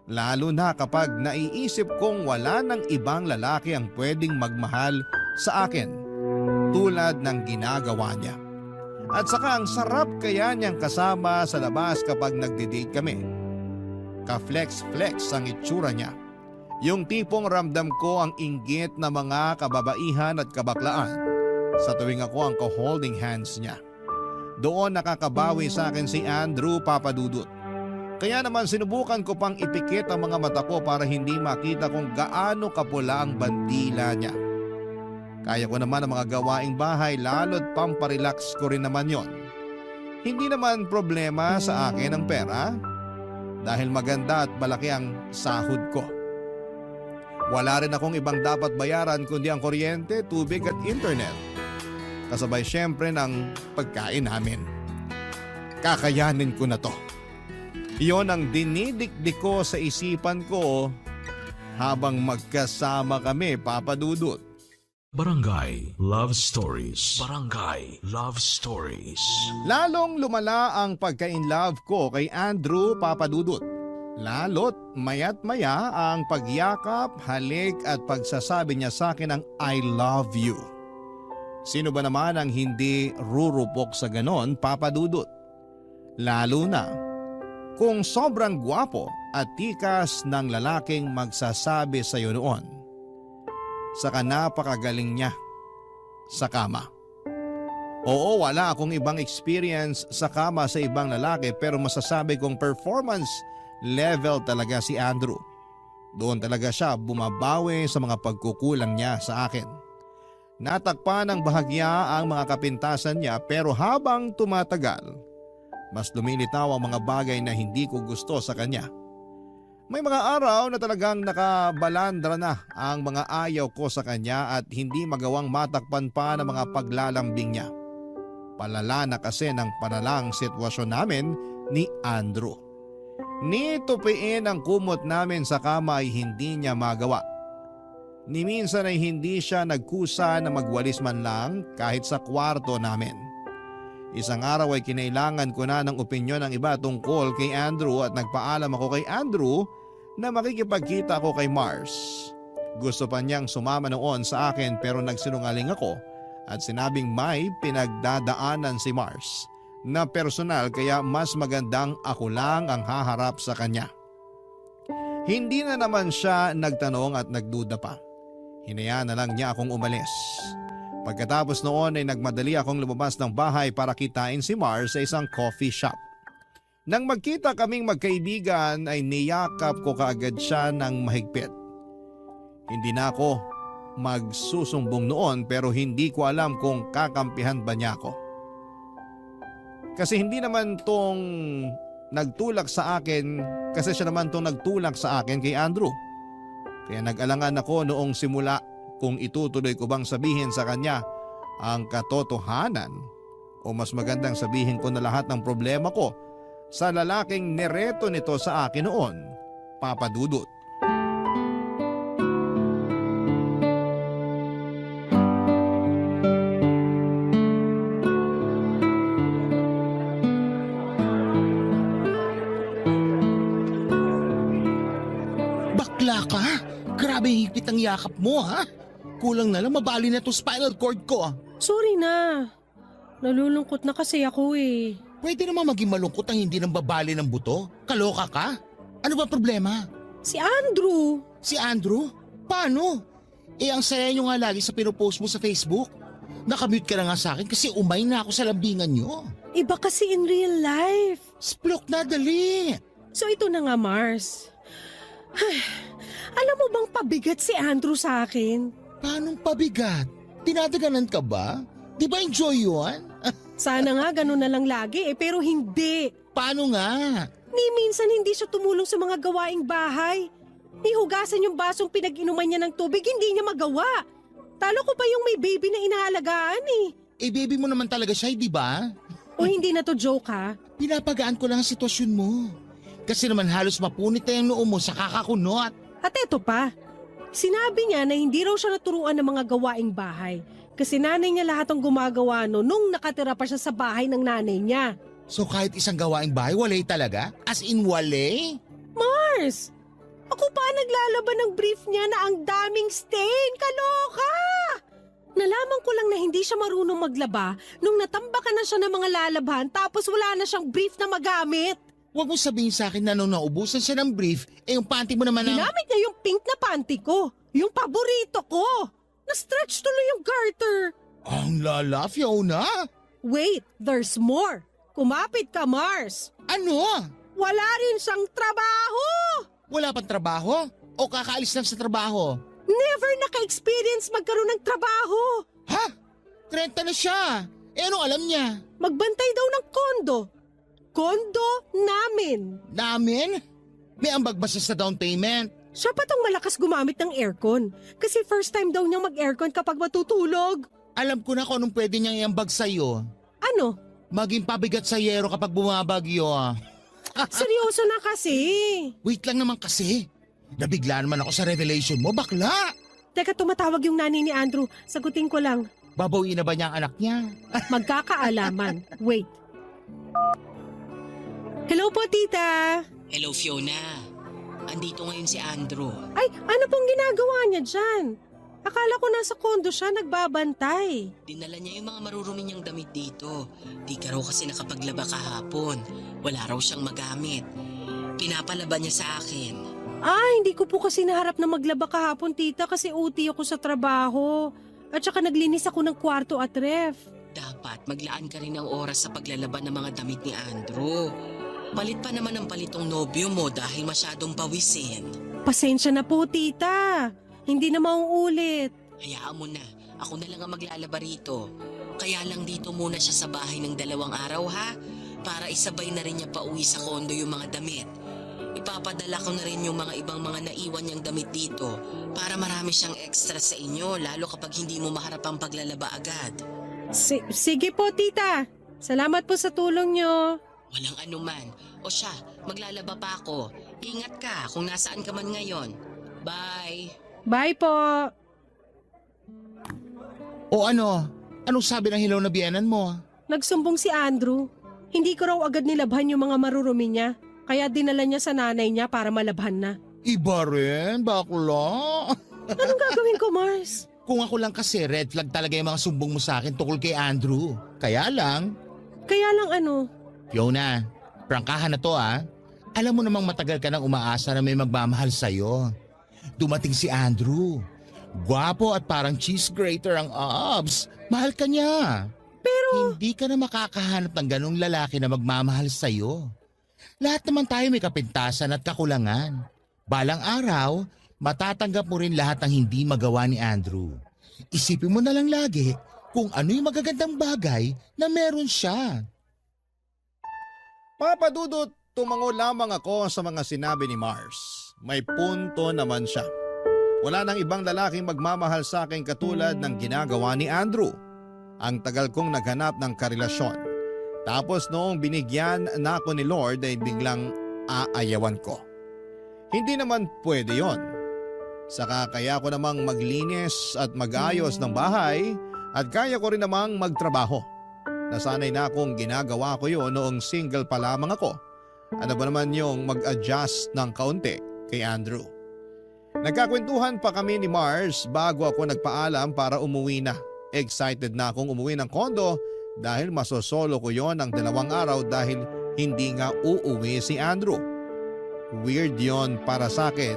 Lalo na kapag naiisip kong wala ng ibang lalaki ang pwedeng magmahal sa akin tulad ng ginagawa niya. At saka ang sarap kaya niyang kasama sa labas kapag nagde-date kami. Ka-flex-flex ang itsura niya. Yung tipong ramdam ko ang inggit na mga kababaihan at kabaklaan sa tuwing ako ang ka-holding hands niya. Doon nakakabawi sa akin si Andrew, Papa Dudut. Kaya naman sinubukan ko pang ipikit ang mga mata ko para hindi makita kung gaano kapula ang bandila niya. Kaya ko naman ang mga gawaing bahay lalo't pamparelax ko rin naman yon. Hindi naman problema sa akin ang pera dahil maganda at malaki ang sahod ko. Wala rin akong ibang dapat bayaran kundi ang kuryente, tubig at internet. Kasabay syempre ng pagkain namin. Kakayanin ko na to. Iyon ang dinidikdik ko sa isipan ko habang magkasama kami, Papa Dudut. Barangay Love Stories. Barangay Love Stories. Lalong lumala ang pagka-inlove ko kay Andrew, Papa Dudut. Lalo't maya't maya ang pagyakap, halik at pagsasabi niya sa akin ng I love you. Sino ba naman ang hindi rurupok sa ganon, Papa Dudut? Lalo na kung sobrang gwapo at tikas ng lalaking magsasabi sa iyo noon. Saka napakagaling niya sa kama. Oo, wala akong ibang experience sa kama sa ibang lalaki pero masasabi kong performance level talaga si Andrew. Doon talaga siya bumabawi sa mga pagkukulang niya sa akin. Natakpan ng bahagya ang mga kapintasan niya pero habang tumatagal, mas lumilitaw ang mga bagay na hindi ko gusto sa kanya. May mga araw na talagang nakabalandra na ang mga ayaw ko sa kanya at hindi magawang matakpan pa ng mga paglalambing niya. Palala na kasi ng palalang sitwasyon namin ni Andrew. Ni tupiin ang kumot namin sa kama ay hindi niya magawa. Ni minsan ay hindi siya nagkusa na magwalis man lang kahit sa kwarto namin. Isang araw ay kinailangan ko na ng opinyon ng iba tungkol kay Andrew at nagpaalam ako kay Andrew na makikipagkita ako kay Mars. Gusto pa niyang sumama noon sa akin pero nagsinungaling ako at sinabing may pinagdadaanan si Mars na personal kaya mas magandang ako lang ang haharap sa kanya. Hindi na naman siya nagtanong at nagduda pa. Hinayaan na lang niya akong umalis. Pagkatapos noon ay nagmadali akong lumabas ng bahay para kitain si Mars sa isang coffee shop. Nang magkita kaming magkaibigan ay niyakap ko kaagad siya ng mahigpit. Hindi na ako magsusumbong noon pero hindi ko alam kung kakampihan ba niya ako. Kasi hindi naman tong nagtulak sa akin, kasi siya naman tong nagtulak sa akin kay Andrew. Kaya nag-alangan ako noong simula kung itutuloy ko bang sabihin sa kanya ang katotohanan o mas magandang sabihin ko na lahat ng problema ko sa lalaking nereto nito sa akin noon, Papa Dudut. Bakla ka? Grabe higpit ang yakap mo, ha? Kulang na lang mabali na to spinal cord ko. Sorry na. Nalulungkot na kasi ako eh. Pwede naman maging malungkot ang hindi nang babali ng buto? Kaloka ka? Ano ba problema? Si Andrew. Si Andrew? Paano? Ang saya nyo nga lagi sa pinopost mo sa Facebook. Nakamute ka na nga sa akin kasi umay na ako sa lambingan nyo. Iba kasi in real life. Splok na, dali. So ito na nga, Mars. Alam mo bang pabigat si Andrew sa akin? Paanong pabigat? Tinadaganan ka ba? Di ba enjoy yun? Sana nga ganun na lang lagi pero hindi. Paano nga? Ni minsan hindi siya tumulong sa mga gawaing bahay. Ni hugasan yung basong pinag-inuman niya ng tubig, hindi niya magawa. Talo ko pa yung may baby na inaalagaan eh. Baby mo naman talaga siya, di ba? O hindi na to joke ha? Pinapagaan ko lang ang sitwasyon mo. Kasi naman halos mapunit na yung noo mo sa kakakunot. At eto pa, sinabi niya na hindi raw siya naturuan ng mga gawaing bahay kasi nanay niya lahat ang gumagawa nung nakatira pa siya sa bahay ng nanay niya. So kahit isang gawaing bahay, walay talaga? As in walay? Mars, ako pa naglalaban ng brief niya na ang daming stain. Kaloka! Nalaman ko lang na hindi siya marunong maglaba nung natambakan na siya ng mga lalabhan tapos wala na siyang brief na magamit. Huwag mo sabihin sa akin na nung naubusan siya ng brief, yung panty mo naman ang... Ginamit niya yung pink na panty ko. Yung paborito ko. Na-stretch tuloy yung garter. Ang lala, Fiona! Wait, there's more. Kumapit ka, Mars. Ano? Wala rin siyang trabaho. Wala pang trabaho? O kakaalis lang sa trabaho? Never naka-experience magkaroon ng trabaho. Ha? 30 na siya. Anong alam niya? Magbantay daw ng kondo. Kondo namin. Namin? May ambag ba siya sa down payment? Siya pa tong malakas gumamit ng aircon. Kasi first time daw niyang mag-aircon kapag matutulog. Alam ko na kung anong pwede niyang iambag sa'yo. Ano? Maging pabigat sa yero kapag bumabagyo. Seryoso na kasi. Wait lang naman kasi. Nabigla naman ako sa revelation mo, bakla. Teka, tumatawag yung nanay ni Andrew. Sagutin ko lang. Babawiin na ba niya ang anak niya? Magkakaalaman. Wait. Hello po, tita. Hello, Fiona. Andito ngayon si Andrew. Ay, ano pong ginagawa niya dyan? Akala ko nasa kondo siya nagbabantay. Dinala niya yung mga marurumi niyang damit dito. Di ka raw kasi nakapaglaba kahapon. Wala raw siyang magamit. Pinapalaba niya sa akin. Hindi ko po kasi naharap na maglaba kahapon, tita, kasi OT ako sa trabaho. At saka naglinis ako ng kwarto at ref. Dapat maglaan ka rin ng oras sa paglalaba ng mga damit ni Andrew. Palit pa naman ang palitong nobyo mo dahil masyadong pawisin. Pasensya na po, tita. Hindi na mauulit. Hayaan mo na. Ako na lang ang maglalaba rito. Kaya lang dito muna siya sa bahay ng 2 araw ha? Para isabay na rin niya pauwi sa kondo yung mga damit. Ipapadala ko na rin yung mga ibang mga naiwan niyang damit dito para marami siyang extra sa inyo lalo kapag hindi mo maharap ang paglalaba agad. Sige po, tita. Salamat po sa tulong niyo. Walang anuman. O siya, maglalaba pa ako. Ingat ka kung nasaan ka man ngayon. Bye! Bye po. O ano? Anong sabi ng hilaw na biyanan mo? Nagsumbong si Andrew. Hindi ko raw agad nilabhan yung mga marurumi niya. Kaya dinala niya sa nanay niya para malabhan na. Iba rin, bakla. Anong gagawin ko, Mars? Kung ako lang kasi, red flag talaga yung mga sumbong mo sa akin tungkol kay Andrew. Kaya lang, Ano? Fiona, prangkahan na to Alam mo namang matagal ka nang umaasa na may magmamahal sa'yo. Dumating si Andrew. Gwapo at parang cheese grater ang abs. Mahal ka niya. Pero hindi ka na makakahanap ng ganong lalaki na magmamahal sa'yo. Lahat naman tayo may kapintasan at kakulangan. Balang araw, matatanggap mo rin lahat ng hindi magawa ni Andrew. Isipin mo na lang lagi kung ano yung magagandang bagay na meron siya. Papadudot, tumango lamang ako sa mga sinabi ni Mars. May punto naman siya. Wala nang ibang lalaking magmamahal sa akin katulad ng ginagawa ni Andrew. Ang tagal kong naghanap ng karelasyon. Tapos noong binigyan na ako ni Lord ay biglang aayawan ko. Hindi naman pwede yon. Saka kaya ko namang maglinis at mag-ayos ng bahay at kaya ko rin namang magtrabaho. Nasanay na akong ginagawa ko yun noong single pa lamang ako. Ano ba naman yung mag-adjust ng kaunti kay Andrew. Nagkakwentuhan pa kami ni Mars bago ako nagpaalam para umuwi na. Excited na akong umuwi ng kondo dahil masosolo ko yon ng 2 araw dahil hindi nga uuwi si Andrew. Weird yon para sa akin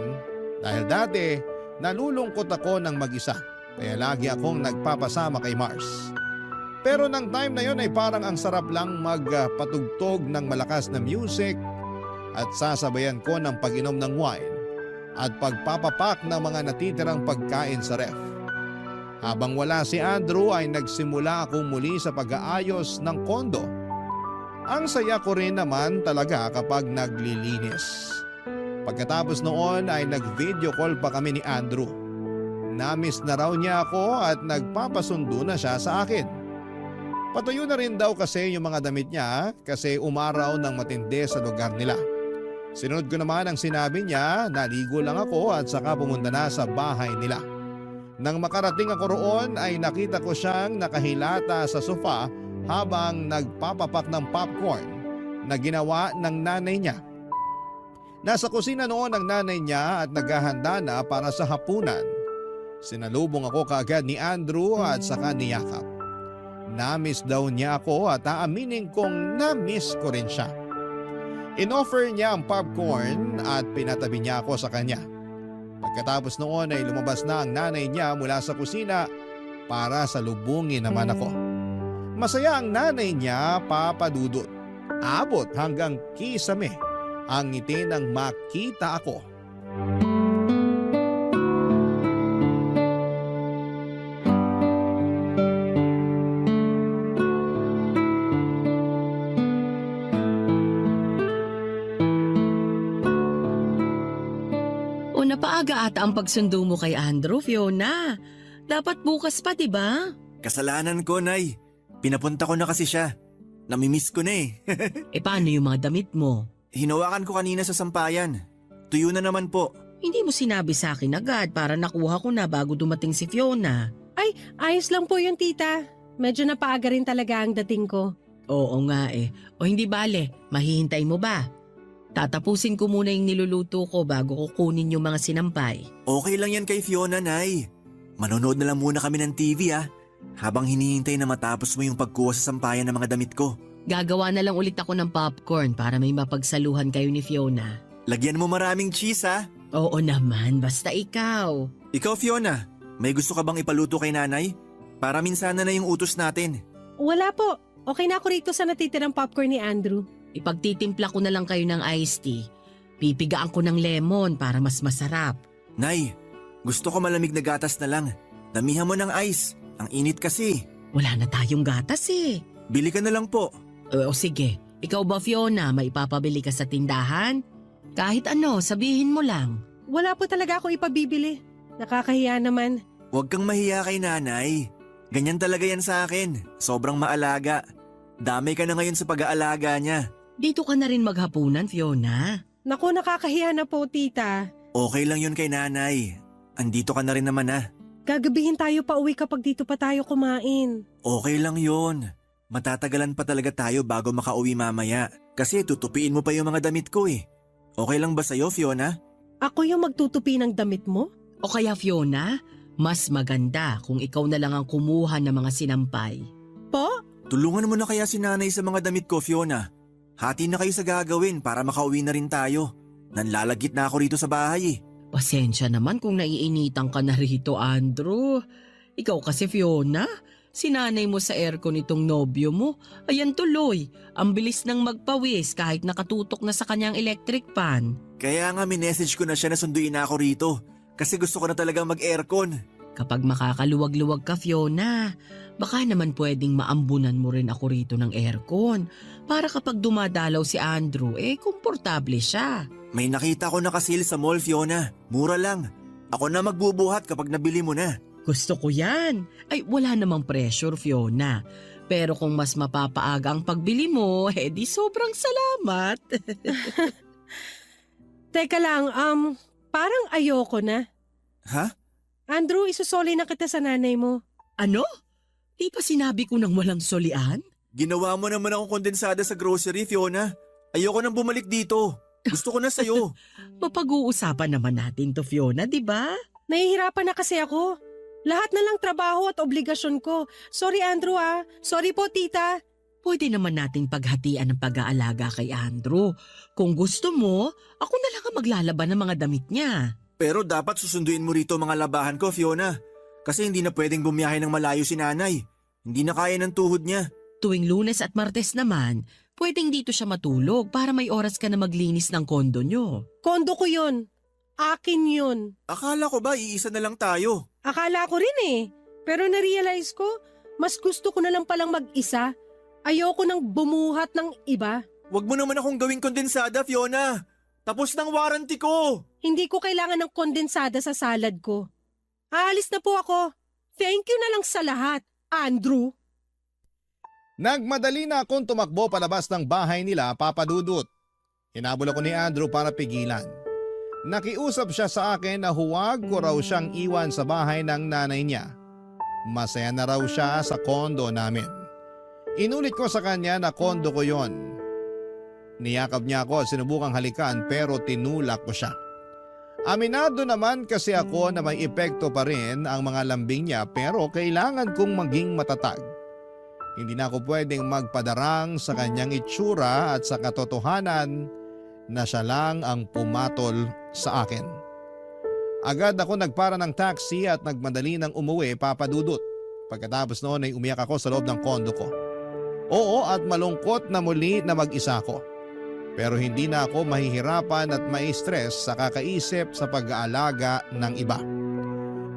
dahil dati nalulungkot ako ng mag-isa kaya lagi akong nagpapasama kay Mars. Pero nang time na yon ay parang ang sarap lang magpatugtog ng malakas na music at sasabayan ko ng pag-inom ng wine at pagpapapak ng mga natitirang pagkain sa ref. Habang wala si Andrew ay nagsimula akong muli sa pag-aayos ng kondo. Ang saya ko rin naman talaga kapag naglilinis. Pagkatapos noon ay nag-video call pa kami ni Andrew. Namiss na raw niya ako at nagpapasundo na siya sa akin. Patuyo na rin daw kasi yung mga damit niya kasi umaraw ng matindi sa lugar nila. Sinunod ko naman ang sinabi niya, naligo lang ako at saka pumunta na sa bahay nila. Nang makarating ako roon ay nakita ko siyang nakahilata sa sofa habang nagpapapak ng popcorn na ginawa ng nanay niya. Nasa kusina noon ang nanay niya at naghahanda na para sa hapunan. Sinalubong ako kaagad ni Andrew at saka niyakap. Na-miss daw niya ako at aaminin kong na-miss ko rin siya. Inoffer niya ang popcorn at pinatabi niya ako sa kanya. Pagkatapos noon ay lumabas na ang nanay niya mula sa kusina para salubungin naman ako. Masaya ang nanay niya, Papa Dudut. Abot hanggang kisame ang ngiti nang makita ako. O napaaga ata ang pagsundo mo kay Andrew, Fiona. Dapat bukas pa, di ba? Kasalanan ko, Nay. Pinapunta ko na kasi siya. Namimiss ko na eh. E paano yung mga damit mo? Hinawakan ko kanina sa sampayan. Tuyo na naman po. Hindi mo sinabi sa akin agad para nakuha ko na bago dumating si Fiona. Ayos lang po yun, tita. Medyo napaaga rin talaga ang dating ko. Oo nga eh. O hindi bale, mahihintay mo ba? Tatapusin ko muna yung niluluto ko bago ko kunin yung mga sinampay. Okay lang yan kay Fiona, Nay. Manonood na lang muna kami ng TV habang hinihintay na matapos mo yung pagkuha sa sampayan ng mga damit ko. Gagawa na lang ulit ako ng popcorn para may mapagsaluhan kayo ni Fiona. Lagyan mo maraming cheese Oo naman, basta ikaw. Ikaw, Fiona, may gusto ka bang ipaluto kay nanay? Para minsan na yung utos natin. Wala po. Okay na ako rito sa natitirang popcorn ni Andrew. Ipagtitimpla ko na lang kayo ng iced tea. Pipigaan ko ng lemon para mas masarap. Nay, gusto ko malamig na gatas na lang. Damihan mo ng ice. Ang init kasi. Wala na tayong gatas eh. Bili ka na lang po. O sige, ikaw ba Fiona, may ipapabili ka sa tindahan? Kahit ano, sabihin mo lang. Wala po talaga ako ipabibili. Nakakahiya naman. Huwag kang mahiya kay nanay. Ganyan talaga yan sa akin. Sobrang maalaga. Damay ka na ngayon sa pag-aalaga niya. Dito ka na rin maghapunan, Fiona. Naku, nakakahiya na po, tita. Okay lang yun kay nanay. Andito ka na rin naman Gagabihin tayo pa uwi kapag dito pa tayo kumain. Okay lang yun. Matatagalan pa talaga tayo bago makauwi mamaya. Kasi tutupiin mo pa yung mga damit ko eh. Okay lang ba sa'yo, Fiona? Ako yung magtutupi ng damit mo? O kaya Fiona, mas maganda kung ikaw na lang ang kumuha ng mga sinampay. Po? Tulungan mo na kaya si nanay sa mga damit ko, Fiona. Hati na kayo sa gagawin para makauwi na rin tayo. Nanlalagit na ako rito sa bahay eh. Pasensya naman kung naiinitan ka na rito, Andrew. Ikaw kasi Fiona, sinanay mo sa aircon itong nobyo mo. Ayan tuloy, ang bilis nang magpawis kahit nakatutok na sa kanyang electric fan. Kaya nga minessage ko na siya na sunduin na ako rito. Kasi gusto ko na talagang mag-aircon. Kapag makakaluwag-luwag ka, Fiona, baka naman pwedeng maambunan mo rin ako rito ng aircon para kapag dumadalaw si Andrew, komportable siya. May nakita ko na kasil sa mall, Fiona. Mura lang. Ako na magbubuhat kapag nabili mo na. Gusto ko yan. Ay, wala namang pressure, Fiona. Pero kung mas mapapaaga ang pagbili mo, di sobrang salamat. Teka lang, parang ayoko na. Ha? Andrew, isusoli na kita sa nanay mo. Ano? Di pa sinabi ko nang walang solian? Ginawa mo naman akong kondensada sa grocery, Fiona. Ayoko nang bumalik dito. Gusto ko na sa'yo. Mapag-uusapan naman natin to, Fiona, di ba? Nahihirapan na kasi ako. Lahat na lang trabaho at obligasyon ko. Sorry, Andrew Sorry po, tita. Pwede naman nating paghatian ng pag-aalaga kay Andrew. Kung gusto mo, ako na lang ang maglalaban ng mga damit niya. Pero dapat susunduin mo rito mga labahan ko, Fiona. Kasi hindi na pwedeng bumiyahe ng malayo si nanay. Hindi na kaya ng tuhod niya. Tuwing Lunes at Martes naman, pwedeng dito siya matulog para may oras ka na maglinis ng kondo nyo. Kondo ko yun. Akin yun. Akala ko ba iisa na lang tayo? Akala ko rin eh. Pero narealize ko, mas gusto ko na lang palang mag-isa. Ayoko nang bumuhat ng iba. Huwag mo naman akong gawing kondensada, Fiona. Tapos ng warranty ko. Hindi ko kailangan ng kondensada sa salad ko. Aalis na po ako. Thank you na lang sa lahat, Andrew. Nagmadali na akong tumakbo palabas ng bahay nila, Papa Dudut. Hinabol ako ni Andrew para pigilan. Nakiusap siya sa akin na huwag ko raw siyang iwan sa bahay ng nanay niya. Masaya na raw siya sa kondo namin. Inulit ko sa kanya na kondo ko yon. Niyakap niya ako at sinubukang halikan pero tinulak ko siya. Aminado naman kasi ako na may epekto pa rin ang mga lambing niya pero kailangan kong maging matatag. Hindi na ako pwedeng magpadarang sa kanyang itsura at sa katotohanan na siya lang ang pumatol sa akin. Agad ako nagpara ng taxi at nagmadali ng umuwi, Papa Dudut. Pagkatapos noon ay umiyak ako sa loob ng kondo ko. Oo, at malungkot na muli na mag-isa ko. Pero hindi na ako mahihirapan at mai-stress sa kakaisip sa pag-aalaga ng iba.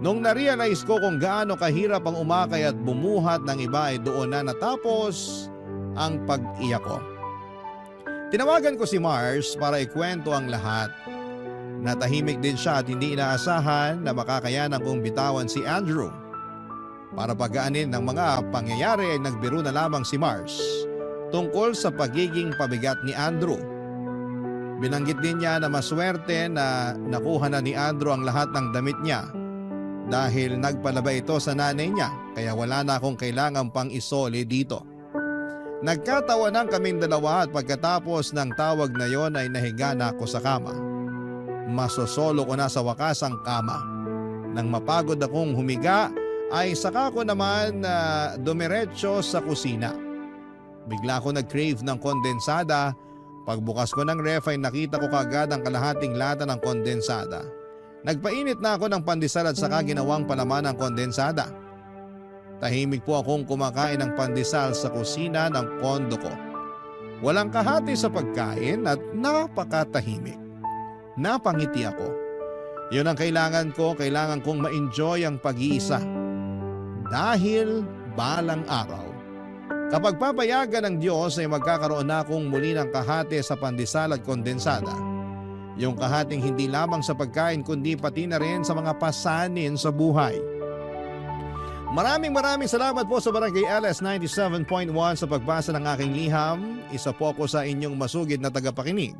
Nung na-realize ko kung gaano kahirap ang umakay at bumuhat ng iba ay doon na natapos ang pag-iyak ko. Tinawagan ko si Mars para ikwento ang lahat. Natahimik din siya at hindi inaasahan na makakayanan kong bitawan si Andrew. Para pagaanin ng mga pangyayari ay nagbiro na lamang si Mars tungkol sa pagiging pabigat ni Andrew. Binanggit din niya na maswerte na nakuha na ni Andrew ang lahat ng damit niya dahil nagpalaba ito sa nanay niya kaya wala na akong kailangan pang isoli dito. Nagkatawanan kaming dalawa at pagkatapos ng tawag na yon ay nahiga na ako sa kama. Masosolo ko na sa wakas ang kama. Nang mapagod akong humiga ay saka ko naman dumiretso sa kusina. Bigla ako nag-crave ng kondensada. Pagbukas ko ng ref ay nakita ko kaagad ang kalahating lata ng kondensada. Nagpainit na ako ng pandesal at saka ginawang palaman ng kondensada. Tahimik po akong kumakain ng pandesal sa kusina ng kondo ko. Walang kahati sa pagkain at napakatahimik. Napangiti ako. Yun ang kailangan ko, kailangan kong ma-enjoy ang pag-iisa. Dahil balang araw, kapag papayagan ng Diyos ay magkakaroon na akong muli ng kahati sa pandesal at kondensada. Yung kahating hindi lamang sa pagkain kundi pati na rin sa mga pasanin sa buhay. Maraming salamat po sa Barangay LS 97.1 sa pagbasa ng aking liham. Isa po ako sa inyong masugid na tagapakinig.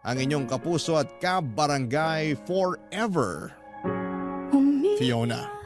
Ang inyong kapuso at kabarangay forever, Fiona.